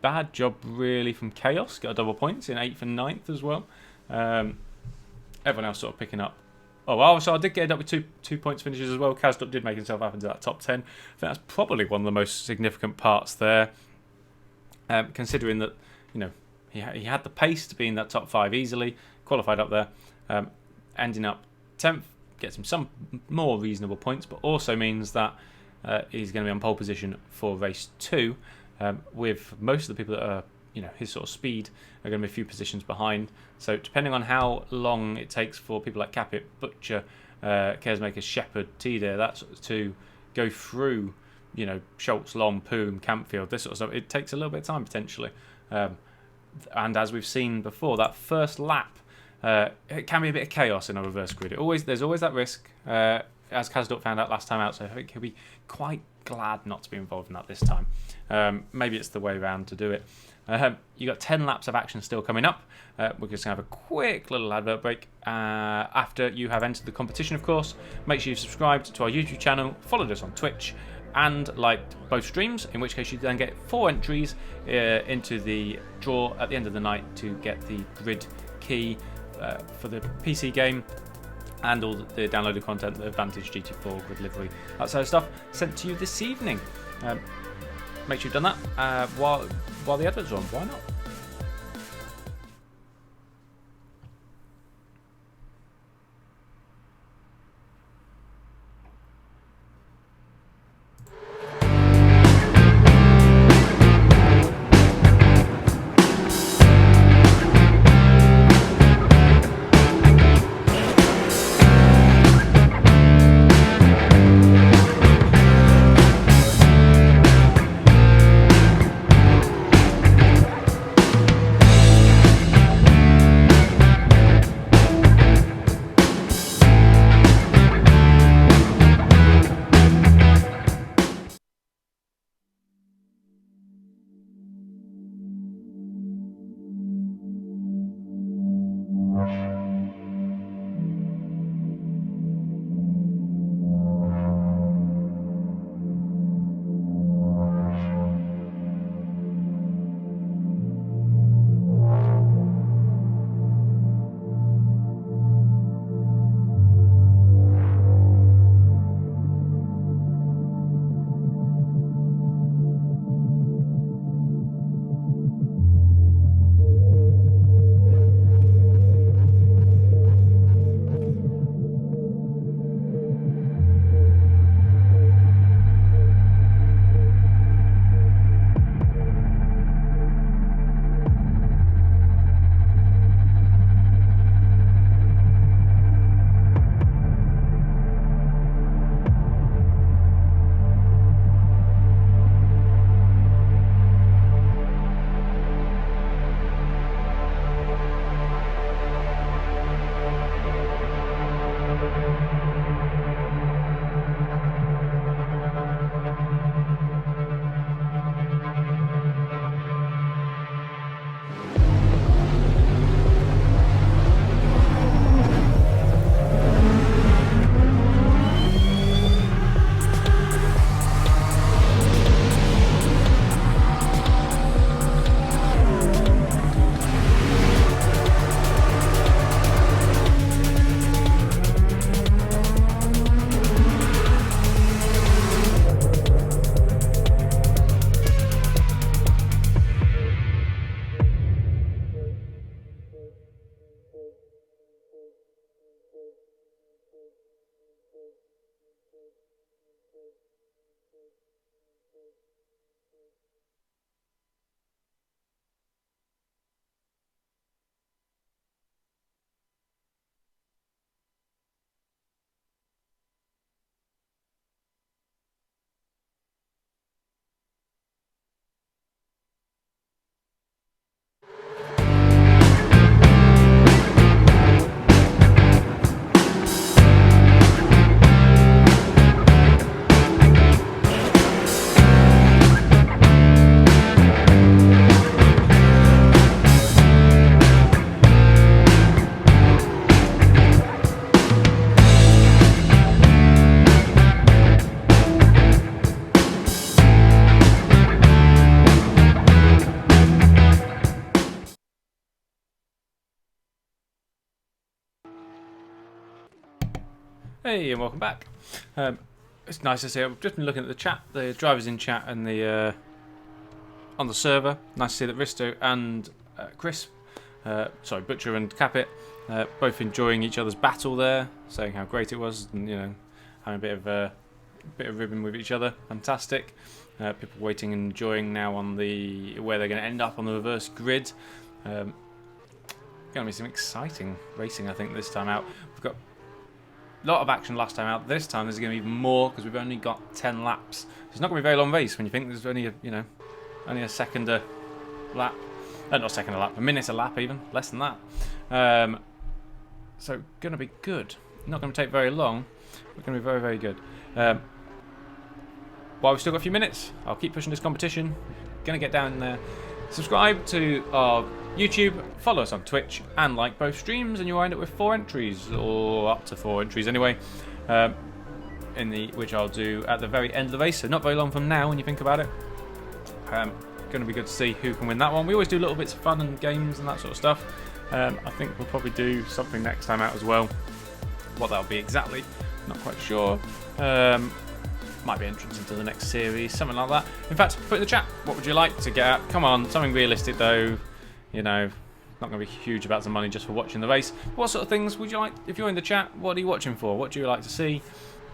bad job really from Chaos. Got a double points in 8th and 9th as well. Everyone else sort of picking up. Oh, well, so I did get it up with two points finishes as well. Kazdup did make himself up into that top 10. I think that's probably one of the most significant parts there. Considering that, you know, he had the pace to be in that top 5 easily, qualified up there, ending up 10th, gets him some more reasonable points, but also means that he's going to be on pole position for race 2, with most of the people that are, you know, his sort of speed are going to be a few positions behind. So depending on how long it takes for people like Capit, Butcher, Caresmaker, Shepherd, T-Dare, that sort of to go through, you know, Schultz, Long, Poom, Campfield, this sort of stuff, it takes a little bit of time potentially. And as we've seen before, that first lap, it can be a bit of chaos in a reverse grid. There's always that risk, as Kazdup found out last time out, so I think he'll be quite glad not to be involved in that this time. Maybe it's the way around to do it. You got 10 laps of action still coming up. We're just going to have a quick little advert break after you have entered the competition, of course. Make sure you've subscribed to our YouTube channel, followed us on Twitch, and liked both streams, in which case you then get 4 entries into the draw at the end of the night to get the grid key for the PC game and all the downloaded content, the Advantage GT4 grid livery, that sort of stuff, sent to you this evening. Make sure you've done that while the adverts are on. Why not? Hey, and welcome back. It's nice to see. I've just been looking at the chat, the drivers in chat, and the on the server. Nice to see that Risto and Chris, sorry, Butcher and Capit, both enjoying each other's battle there, saying how great it was, and you know, having a bit of ribbon with each other. Fantastic. People waiting and enjoying now on the where they're going to end up on the reverse grid. Going to be some exciting racing, I think, this time out. We've got a lot of action last time out. This time there's going to be even more because we've only got 10 laps. It's not going to be a very long race when you think there's only a, you know, only a second a lap. Not a second a lap, a minute a lap even, less than that. So going to be good. Not going to take very long. We're going to be very, very good. While we've still got a few minutes, I'll keep pushing this competition. Going to get down there. Subscribe to our YouTube, follow us on Twitch, and like both streams, and you'll end up with 4 entries, or up to 4 entries anyway, which I'll do at the very end of the race, so not very long from now when you think about it. Going to be good to see who can win that one. We always do little bits of fun and games and that sort of stuff. I think we'll probably do something next time out as well. What that'll be exactly, not quite sure. Might be entrance into the next series, something like that. In fact, put in the chat, what would you like to get at? Come on, something realistic though. You know, not going to be huge about some money just for watching the race. What sort of things would you like, if you're in the chat, what are you watching for? What do you like to see?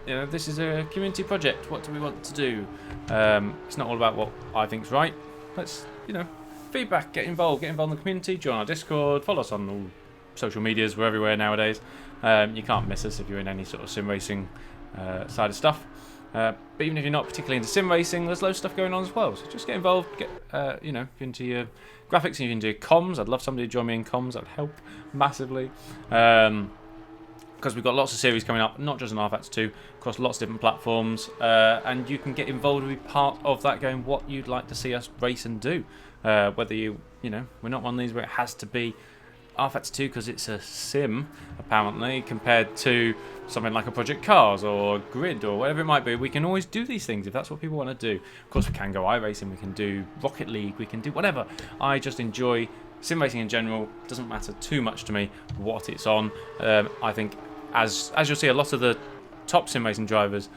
You know, this is a community project. What do we want to do? It's not all about what I think's right. Let's, you know, feedback, get involved in the community, join our Discord, follow us on all social medias. We're everywhere nowadays. You can't miss us if you're in any sort of sim racing side of stuff. But even if you're not particularly into sim racing, there's loads of stuff going on as well. So just get involved. Get you know, if you're into your graphics and you're into comms, I'd love somebody to join me in comms. That'd help massively. Because we've got lots of series coming up, not just on Rfactor 2, across lots of different platforms, and you can get involved and be part of that, going what you'd like to see us race and do. Whether you know, we're not one of these where it has to be Rfactor 2 because it's a sim, apparently, compared to something like a Project Cars or Grid or whatever it might be. We can always do these things if that's what people want to do. Of course, we can go iRacing, we can do Rocket League, we can do whatever. I just enjoy sim racing in general. It doesn't matter too much to me what it's on. I think, as you'll see, a lot of the top sim racing drivers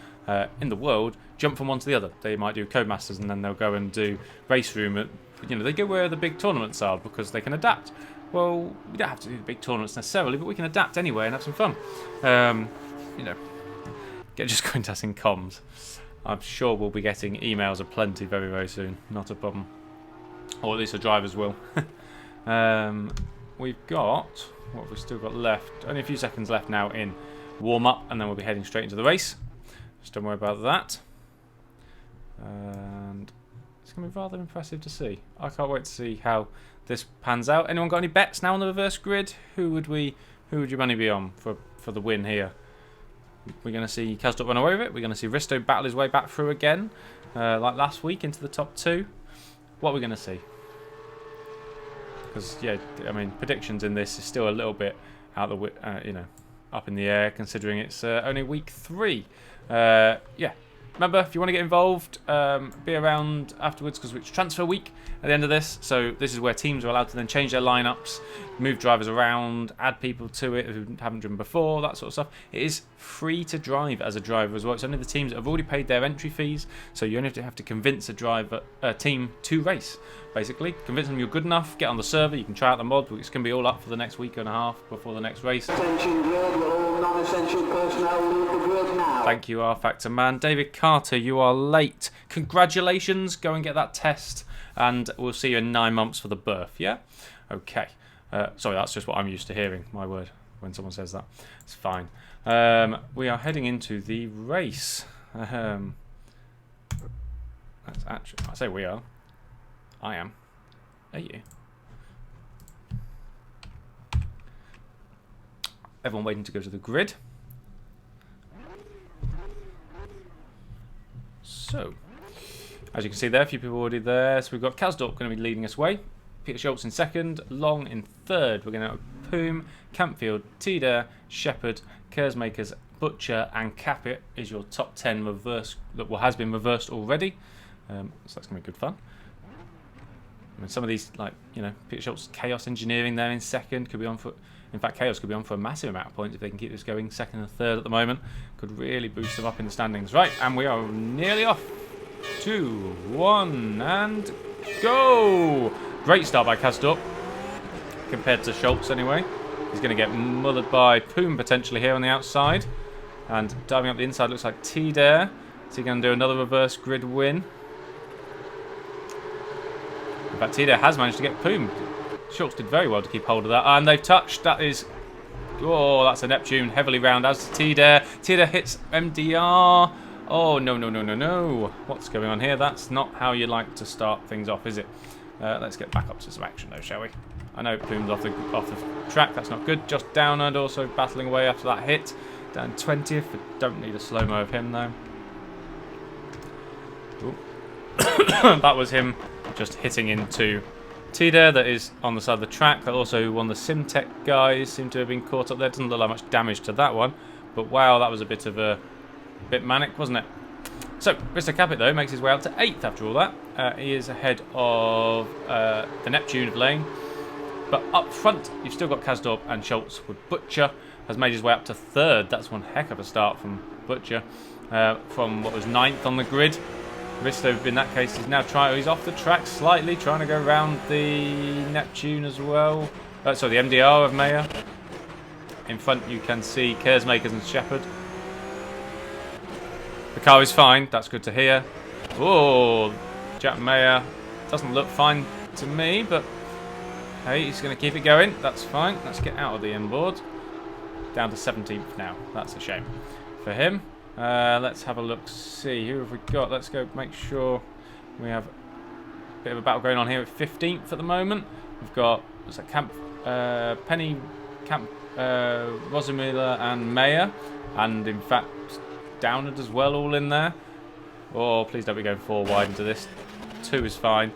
in the world jump from one to the other. They might do Codemasters and then they'll go and do Race Room. You know, they go where the big tournaments are because they can adapt. Well, we don't have to do the big tournaments necessarily, but we can adapt anyway and have some fun. You know, get just contesting comms. I'm sure we'll be getting emails aplenty very, very soon. Not a problem. Or at least the drivers will. We've got, what have we still got left? Only a few seconds left now in warm-up, and then we'll be heading straight into the race. Just don't worry about that. And it's going to be rather impressive to see. I can't wait to see how this pans out. Anyone got any bets now on the reverse grid? Who would your money be on for the win here? We're going to see Kazdok run away with it. We're going to see Risto battle his way back through again, like last week, into the top 2. What are we going to see? Because yeah, I mean, predictions in this is still a little bit out the you know, up in the air, considering it's only week 3. Yeah. Remember, if you want to get involved, be around afterwards because it's transfer week at the end of this. So this is where teams are allowed to then change their lineups, move drivers around, add people to it who haven't driven before, that sort of stuff. It is free to drive as a driver as well. It's only the teams that have already paid their entry fees. So you only have to convince a team to race, basically. Convince them you're good enough, get on the server, you can try out the mod, which can be all up for the next week and a half before the next race. Attention grid, will all non-essential personnel leave the grid now. Thank you, Rfactor man. David Carter, you are late. Congratulations. Go and get that test, and we'll see you in 9 months for the birth, yeah? Okay. Sorry, that's just what I'm used to hearing, my word, when someone says that. It's fine. We are heading into the race. That's actually, I say we are. I am. Are you? Everyone waiting to go to the grid. So, as you can see there, a few people already there. So we've got Kazdok going to be leading us away. Peter Schultz in second, Long in third. We're going to have Poom, Campfield, Tida, Shepherd, Kersmakers, Butcher, and Capit is your top 10 reverse that has been reversed already. So that's going to be good fun. I mean, some of these, like, you know, Peter Schultz, Chaos Engineering there in second, could be on for. In fact, Chaos could be on for a massive amount of points if they can keep this going. Second and third at the moment could really boost them up in the standings. Right, and we are nearly off. 2, 1, and go! Great start by Kazdorp compared to Schultz anyway. He's going to get mothered by Poom potentially here on the outside. And diving up the inside looks like T-Dare. Is he going to do another reverse grid win? In fact, T-Dare has managed to get Poom. Schultz did very well to keep hold of that. And they've touched. That is... Oh, that's a Neptune. Heavily round as to T-Dare. T-Dare hits MDR. Oh, no, no, no, no, no. What's going on here? That's not how you like to start things off, is it? Let's get back up to some action, though, shall we? I know Poom's off the track. That's not good. Just down and also battling away after that hit. Down 20th. Don't need a slow-mo of him, though. That was him just hitting into T-Dare that is on the side of the track. That also one of the SimTech guys seem to have been caught up there. Doesn't look like much damage to that one. But wow, that was a bit manic, wasn't it? So, Mr. Capit, though, makes his way out to 8th after all that. He is ahead of the Neptune of lane. But up front, you've still got Kazdorp and Schultz with Butcher. Has made his way up to 3rd. That's one heck of a start from Butcher. From what was 9th on the grid. Risto, in that case, he's off the track slightly, trying to go around the Neptune as well. Sorry, the MDR of Mayer. In front, you can see Kersmakers and Shepherd. The car is fine. That's good to hear. Oh, Jack Mayer doesn't look fine to me, but hey, he's going to keep it going. That's fine. Let's get out of the inboard. Down to 17th now. That's a shame for him. Let's have a look, see who have we got. Let's go make sure we have a bit of a battle going on here at 15th at the moment. We've got Penny, Rosamila and Mayer, and in fact Downard as well, all in there. Oh, please don't be going 4 wide into this. 2 is fine.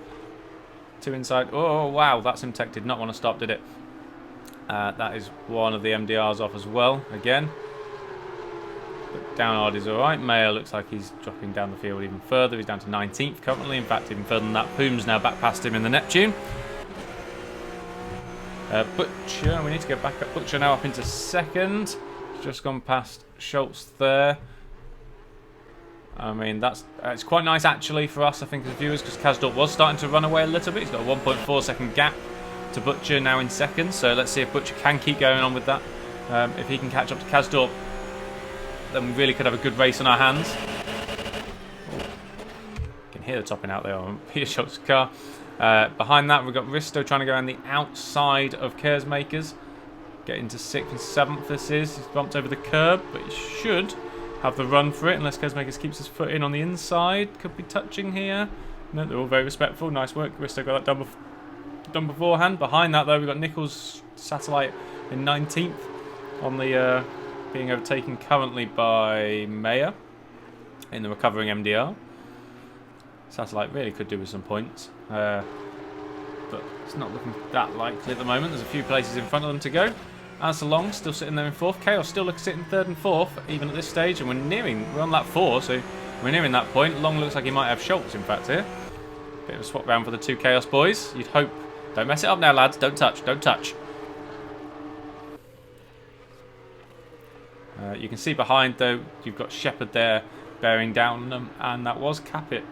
2 inside. Oh wow, that SimTech did not want to stop, did it? That is one of the MDRs off as well again. But Downard is alright. Mayer looks like he's dropping down the field even further. He's down to 19th currently. In fact, even further than that, Poom's now back past him in the Neptune. Butcher, we need to get back up. Butcher now up into 2nd. Just gone past Schultz there. I mean, it's quite nice actually for us, I think, as viewers, because Kazdorp was starting to run away a little bit. He's got a 1.4 second gap to Butcher now in 2nd. So let's see if Butcher can keep going on with that. If he can catch up to Kazdorp, then we really could have a good race on our hands. Oh, you can hear the topping out there on Peter Schultz's car. Behind that, we've got Risto trying to go around the outside of Kersmakers. Get into 6th and 7th this is. He's bumped over the curb, but he should have the run for it, unless Kersmakers keeps his foot in on the inside. Could be touching here. No, they're all very respectful. Nice work. Risto got that done beforehand. Behind that, though, we've got Nichols Satellite in 19th on the... being overtaken currently by Mayer in the recovering MDR. Satellite really could do with some points, but it's not looking that likely at the moment. There's a few places in front of them to go. As Long still sitting there in 4th. Chaos still looks sitting 3rd and 4th, even at this stage, and we're on lap 4, so we're nearing that point. Long looks like he might have Schultz, in fact, here. Bit of a swap round for the 2 Chaos boys. You'd hope. Don't mess it up now, lads. Don't touch. Don't touch. You can see behind, though, you've got Shepherd there bearing down them, and that was Capit,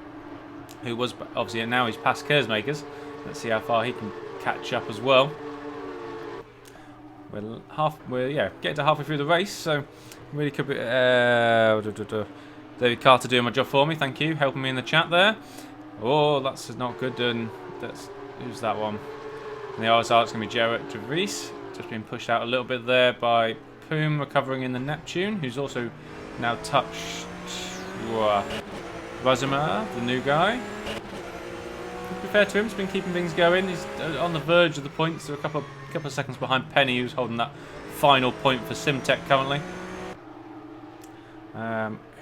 who was obviously, now he's past Kersmakers. Let's see how far he can catch up as well. We're getting to halfway through the race, so really could be. David Carter doing my job for me, thank you, helping me in the chat there. Oh, that's not good. And who's that one? And the RSR, it's going to be Jarrett DeVries, just being pushed out a little bit there by Poom, recovering in the Neptune, who's also now touched Razumar, the new guy. To be fair to him, he's been keeping things going. He's on the verge of the points. They're a couple of seconds behind Penny, who's holding that final point for SimTech currently.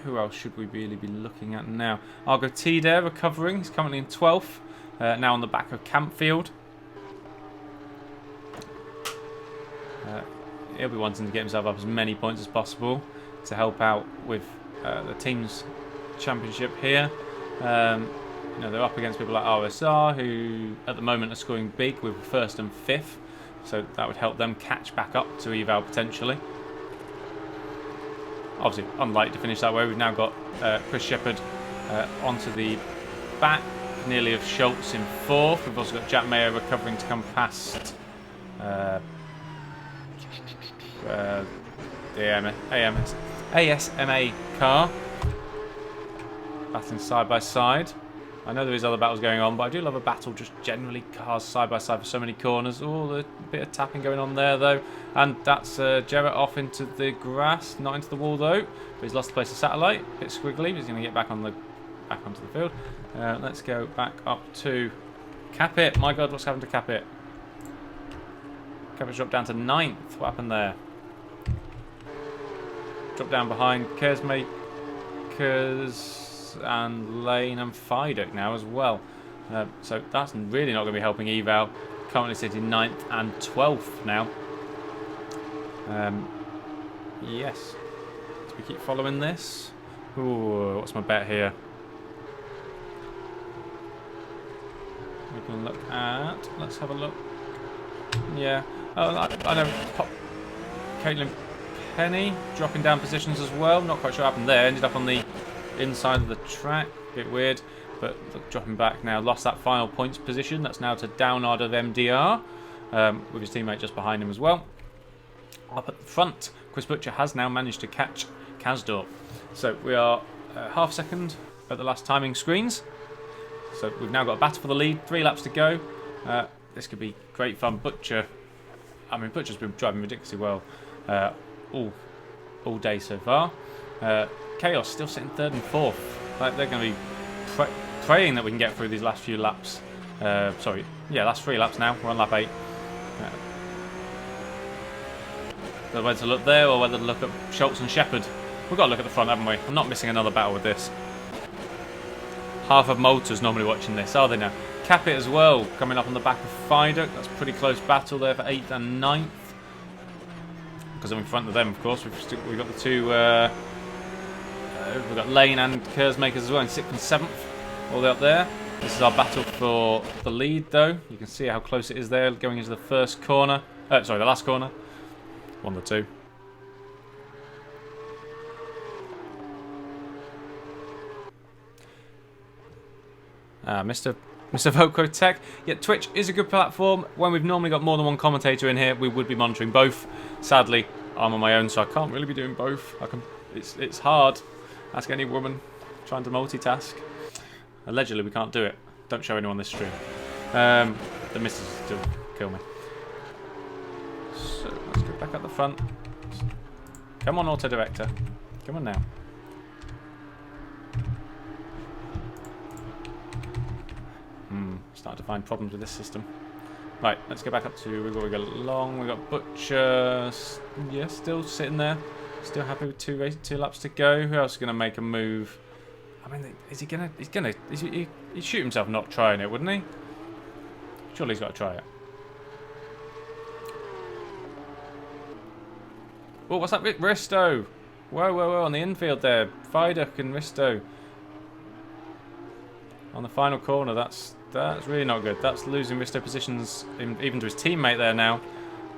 Who else should we really be looking at now? I'll go T-Dare recovering. He's currently in 12th. Now on the back of Campfield. He'll be wanting to get himself up as many points as possible to help out with the team's championship here. they're up against people like RSR, who at the moment are scoring big with 1st and 5th. So that would help them catch back up to eval potentially. Obviously, unlikely to finish that way. We've now got Chris Shepherd onto the back, nearly of Schultz in 4th. We've also got Jack Mayer recovering to come past the ASMA car. Battling side by side. I know there is other battles going on, but I do love a battle just generally, cars side by side for so many corners. Oh, a bit of tapping going on there though. And that's Jarrett off into the grass, not into the wall though. But he's lost the place of satellite. A bit squiggly, but he's going to get back onto the field. Let's go back up to Capit. My God, what's happened to Capit? Capit's dropped down to 9th. What happened there? Dropped down behind Kersmakers and Lane and Fidek now as well. So that's really not going to be helping eval. Currently sitting 9th and 12th now. Yes. Do we keep following this? Ooh, what's my bet here? We can look at... Let's have a look. Yeah. Oh, I know. Caitlin Penny dropping down positions as well. Not quite sure what happened there. Ended up on the inside of the track. Bit weird. But look, dropping back now. Lost that final points position. That's now to Downard of MDR. With his teammate just behind him as well. Up at the front, Chris Butcher has now managed to catch Kazdorp. So we are half second at the last timing screens. So we've now got a battle for the lead. 3 laps to go. This could be great fun. Butcher's been driving ridiculously well all day so far. Chaos still sitting 3rd and 4th. Like they're going to be praying that we can get through these last few laps. Last 3 laps now. We're on lap 8. Whether to look there or whether to look at Schultz and Shepherd. We've got to look at the front, haven't we? I'm not missing another battle with this. Half of Malta's normally watching this, are they now? Capit as well, coming up on the back of Fidek. That's a pretty close battle there for 8th and 9th. Because I'm in front of them, of course. We've got the two... we've got Lane and Kersmakers as well in 6th and 7th. All the way up there. This is our battle for the lead, though. You can see how close it is there, going into the first corner. The last corner. 1 or 2. Mr. Voco Tech. Yeah, Twitch is a good platform. When we've normally got more than one commentator in here, we would be monitoring both. Sadly, I'm on my own, so I can't really be doing both. It's hard. Ask any woman trying to multitask. Allegedly, we can't do it. Don't show anyone this stream. The missus still kill me. So let's go back up the front. Come on, auto director. Come on now. Starting to find problems with this system. Right, let's go back up to we got Long. We got Butcher. Yeah, still sitting there. Still happy with 2 laps to go. Who else is gonna make a move? I mean, is he gonna? He'd shoot himself not trying it, wouldn't he? Surely he's got to try it. Oh, what's that? Risto. Whoa, on the infield there. Fidek and Risto. On the final corner, that's really not good. That's losing Risto positions even to his teammate there now.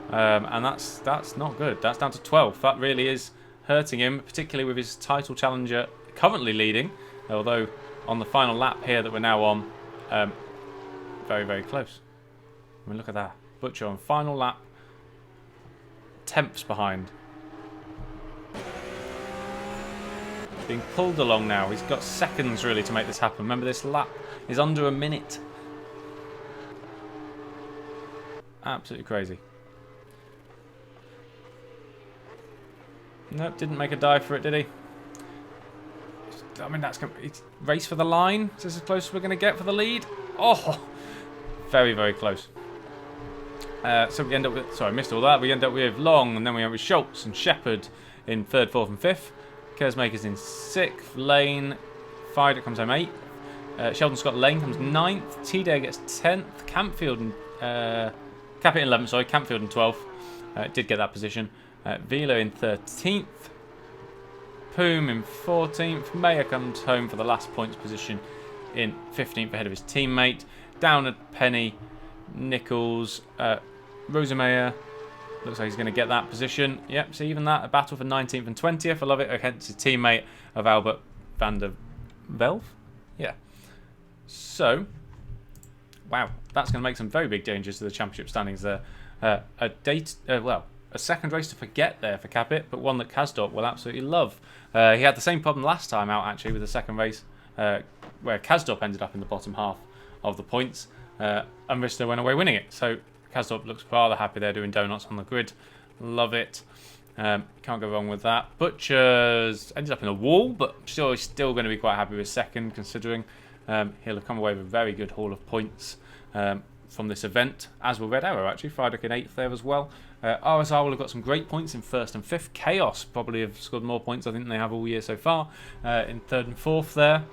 And that's not good. That's down to 12th. That really is hurting him, particularly with his title challenger currently leading. Although on the final lap here that we're now on, very, very close. I mean, look at that. Butcher on final lap, 10ths behind. Being pulled along now. He's got seconds really to make this happen. Remember, this lap is under a minute. Absolutely crazy. Nope, didn't make a dive for it, did he? I mean, it's race for the line. Is this as close as we're going to get for the lead? Oh, very, very close. So we end up with... Sorry, I missed all that. We end up with Long, and then we end with Schultz and Shepherd in 3rd, 4th and 5th. Kersmakers in 6th. Lane. Fidek comes home 8th. Sheldon Scott Lane comes 9th. T-Day gets 10th. Campfield and... Capit in 11th, sorry. Campfield in 12th. Did get that position. Velo in 13th. Poom in 14th. Mayer comes home for the last points position in 15th ahead of his teammate. Down a penny, Nichols, Rosemayer. Looks like he's going to get that position. Yep, see, even that, a battle for 19th and 20th. I love it, against his teammate of Albert van der Velve. Yeah. So, wow, that's going to make some very big changes to the championship standings there. A second race to forget there for Capit, but one that Kazdorp will absolutely love. He had the same problem last time out, actually, with the second race, where Kazdorp ended up in the bottom half of the points, and Risto went away winning it. So Kazdorp looks rather happy there doing donuts on the grid. Love it. Can't go wrong with that. Butchers ended up in a wall, but sure, he's still going to be quite happy with second, considering he'll have come away with a very good haul of points from this event, as will Red Arrow, actually. Friedrich in 8th there as well. RSR will have got some great points in 1st and 5th. Chaos probably have scored more points, I think, than they have all year so far, in 3rd and 4th there.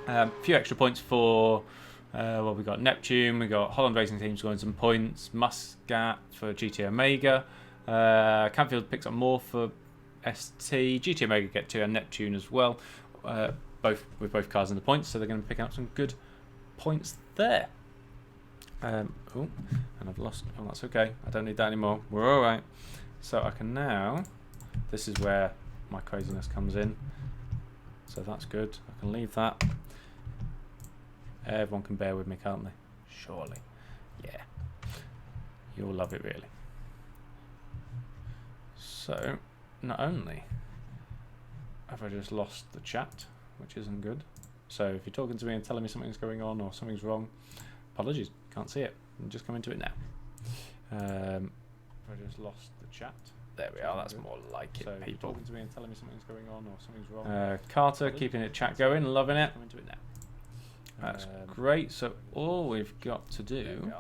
A few extra points for... well, we got Neptune, we got Holland Racing Team scoring some points, Muscat for GT Omega, Campfield picks up more for ST, GT Omega get to, and Neptune as well, with both cars in the points, so they're going to be picking up some good points there. And I've lost. Oh, that's okay. I don't need that anymore. We're all right. So I can now. This is where my craziness comes in. So that's good. I can leave that. Everyone can bear with me, can't they? Surely. Yeah. You'll love it, really. So, not only have I just lost the chat, which isn't good. So if you're talking to me and telling me something's going on or something's wrong, apologies. Can't see it. I'm just coming to it now. I just lost the chat. There we are. That's more like it. So people talking to me and telling me something's going on or something's wrong. Carter keeping it chat going, loving it. Coming to it now. That's great. So all we've got to do,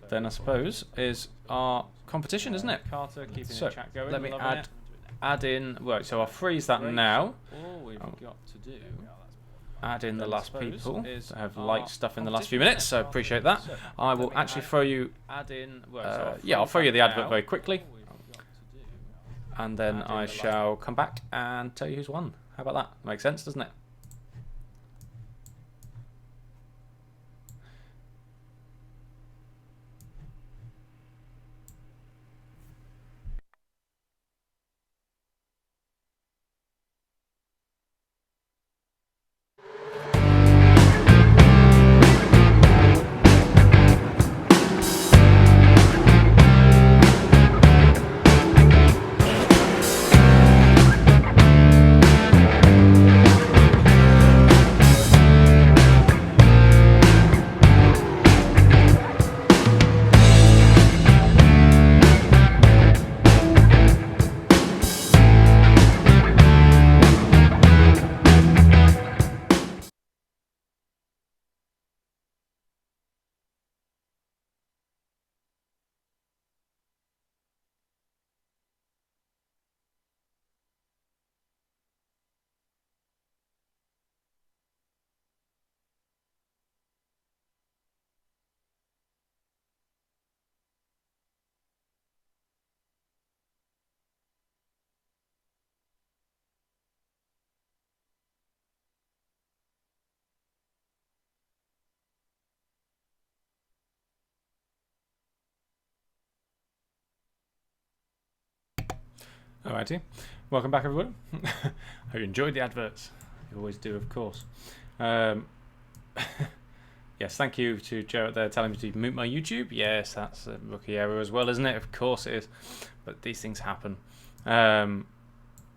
then I suppose, is our competition, isn't it? Carter keeping it chat going. Let me add in. Right. So I'll freeze that now. All we've got to do. Add in the last people that have liked stuff in the last few minutes, so appreciate that. I will actually throw you. Yeah, I'll throw you the advert very quickly, and then I shall come back and tell you who's won. How about that? Makes sense, doesn't it? Alrighty, welcome back everyone. Hope you enjoyed the adverts. You always do, of course. Yes, thank you to Jarrett there telling me to mute my YouTube. Yes, that's a rookie error as well, isn't it? Of course it is, but these things happen.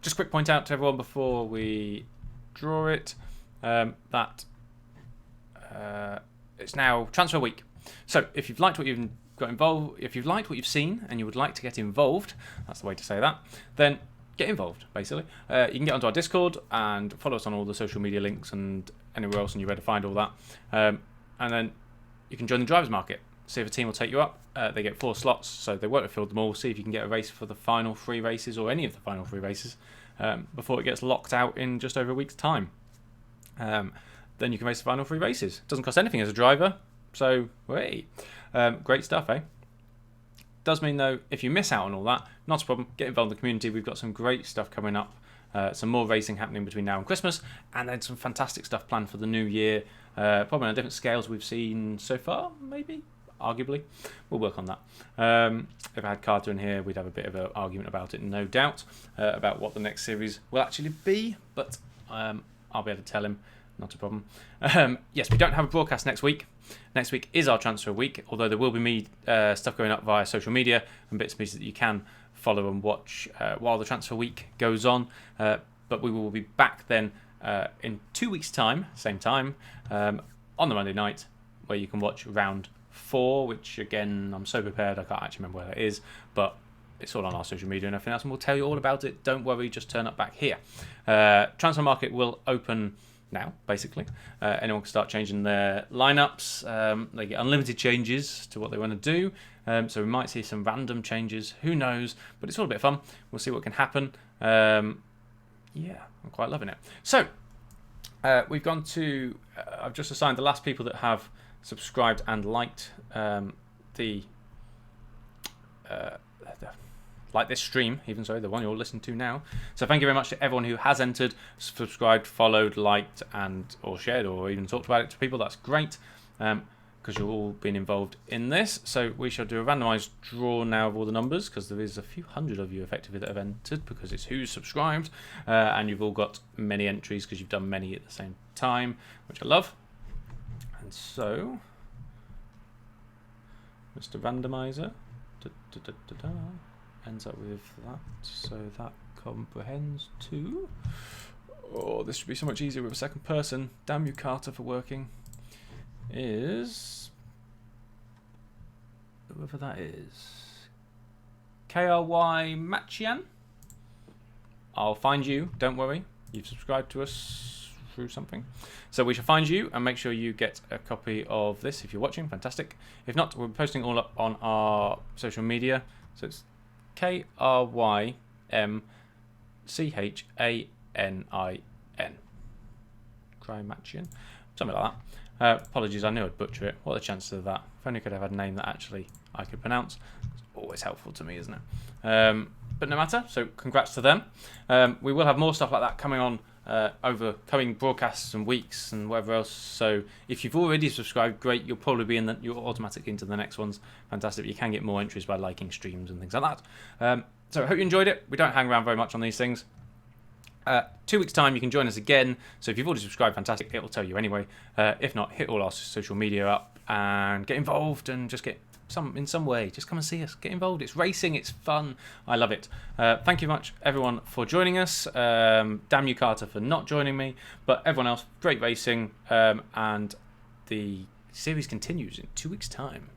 Just a quick point out to everyone before we draw it, that it's now transfer week. So if you've liked what you've got involved, if you've liked what you've seen and you would like to get involved, that's the way to say that, then get involved, basically. You can get onto our Discord and follow us on all the social media links and anywhere else, and you're able to find all that. And then you can join the drivers market. See if a team will take you up. They get 4 slots, so they won't have filled them all. See if you can get a race for the final 3 races or any of the final 3 races before it gets locked out in just over a week's time. Then you can race the final 3 races. It doesn't cost anything as a driver, so hey, great stuff, eh? Does mean though, if you miss out on all that, not a problem. Get involved in the community. We've got some great stuff coming up some more racing happening between now and Christmas, and then some fantastic stuff planned for the new year. Probably on different scales we've seen so far, maybe, arguably. We'll work on that. If I had Carter in here, we'd have a bit of an argument about it, no doubt, about what the next series will actually be, but I'll be able to tell him, not a problem. Yes, we don't have a broadcast next week. Next week is our transfer week, although there will be stuff going up via social media and bits and pieces that you can follow and watch while the transfer week goes on. But we will be back then in 2 weeks' time, same time, on the Monday night, where you can watch round 4, which again, I'm so prepared I can't actually remember where that is, but it's all on our social media and everything else, and we'll tell you all about it. Don't worry, just turn up back here. Transfer market will open now, basically. Anyone can start changing their lineups. They get unlimited changes to what they want to do. So we might see some random changes. Who knows? But it's all a bit of fun. We'll see what can happen. Yeah, I'm quite loving it. So we've gone to... I've just assigned the last people that have subscribed and liked like this stream, even so, the one you're listening to now. So thank you very much to everyone who has entered, subscribed, followed, liked, and or shared, or even talked about it to people. That's great, because you've all been involved in this. So we shall do a randomised draw now of all the numbers, because there is a few hundred of you effectively that have entered, because it's who's subscribed, and you've all got many entries because you've done many at the same time, which I love. And so, Mr. Randomizer, ends up with that, so that comprehends 2. Oh, this should be so much easier with a second person. Damn you, Carter, for working. Is whoever that is, KRY Machian. I'll find you, don't worry. You've subscribed to us through something. So we shall find you and make sure you get a copy of this if you're watching. Fantastic. If not, we're posting all up on our social media. So it's KRYMCHANIN. Krymachian. Something like that. Apologies, I knew I'd butcher it. What are the chances of that? If only I could have had a name that actually I could pronounce. It's always helpful to me, isn't it? But no matter, so congrats to them. We will have more stuff like that coming on over coming broadcasts and weeks and whatever else. So if you've already subscribed, great. You'll probably be you're automatically into the next ones. Fantastic. You can get more entries by liking streams and things like that. So I hope you enjoyed it. We don't hang around very much on these things. 2 weeks time you can join us again, so if you've already subscribed, fantastic, it will tell you anyway. If not, hit all our social media up and get involved and just get in some way, just come and see us, get involved. It's racing, it's fun, I love it. Thank you much everyone for joining us. Damn you, Carter, for not joining me, but everyone else, great racing, and the series continues in 2 weeks time.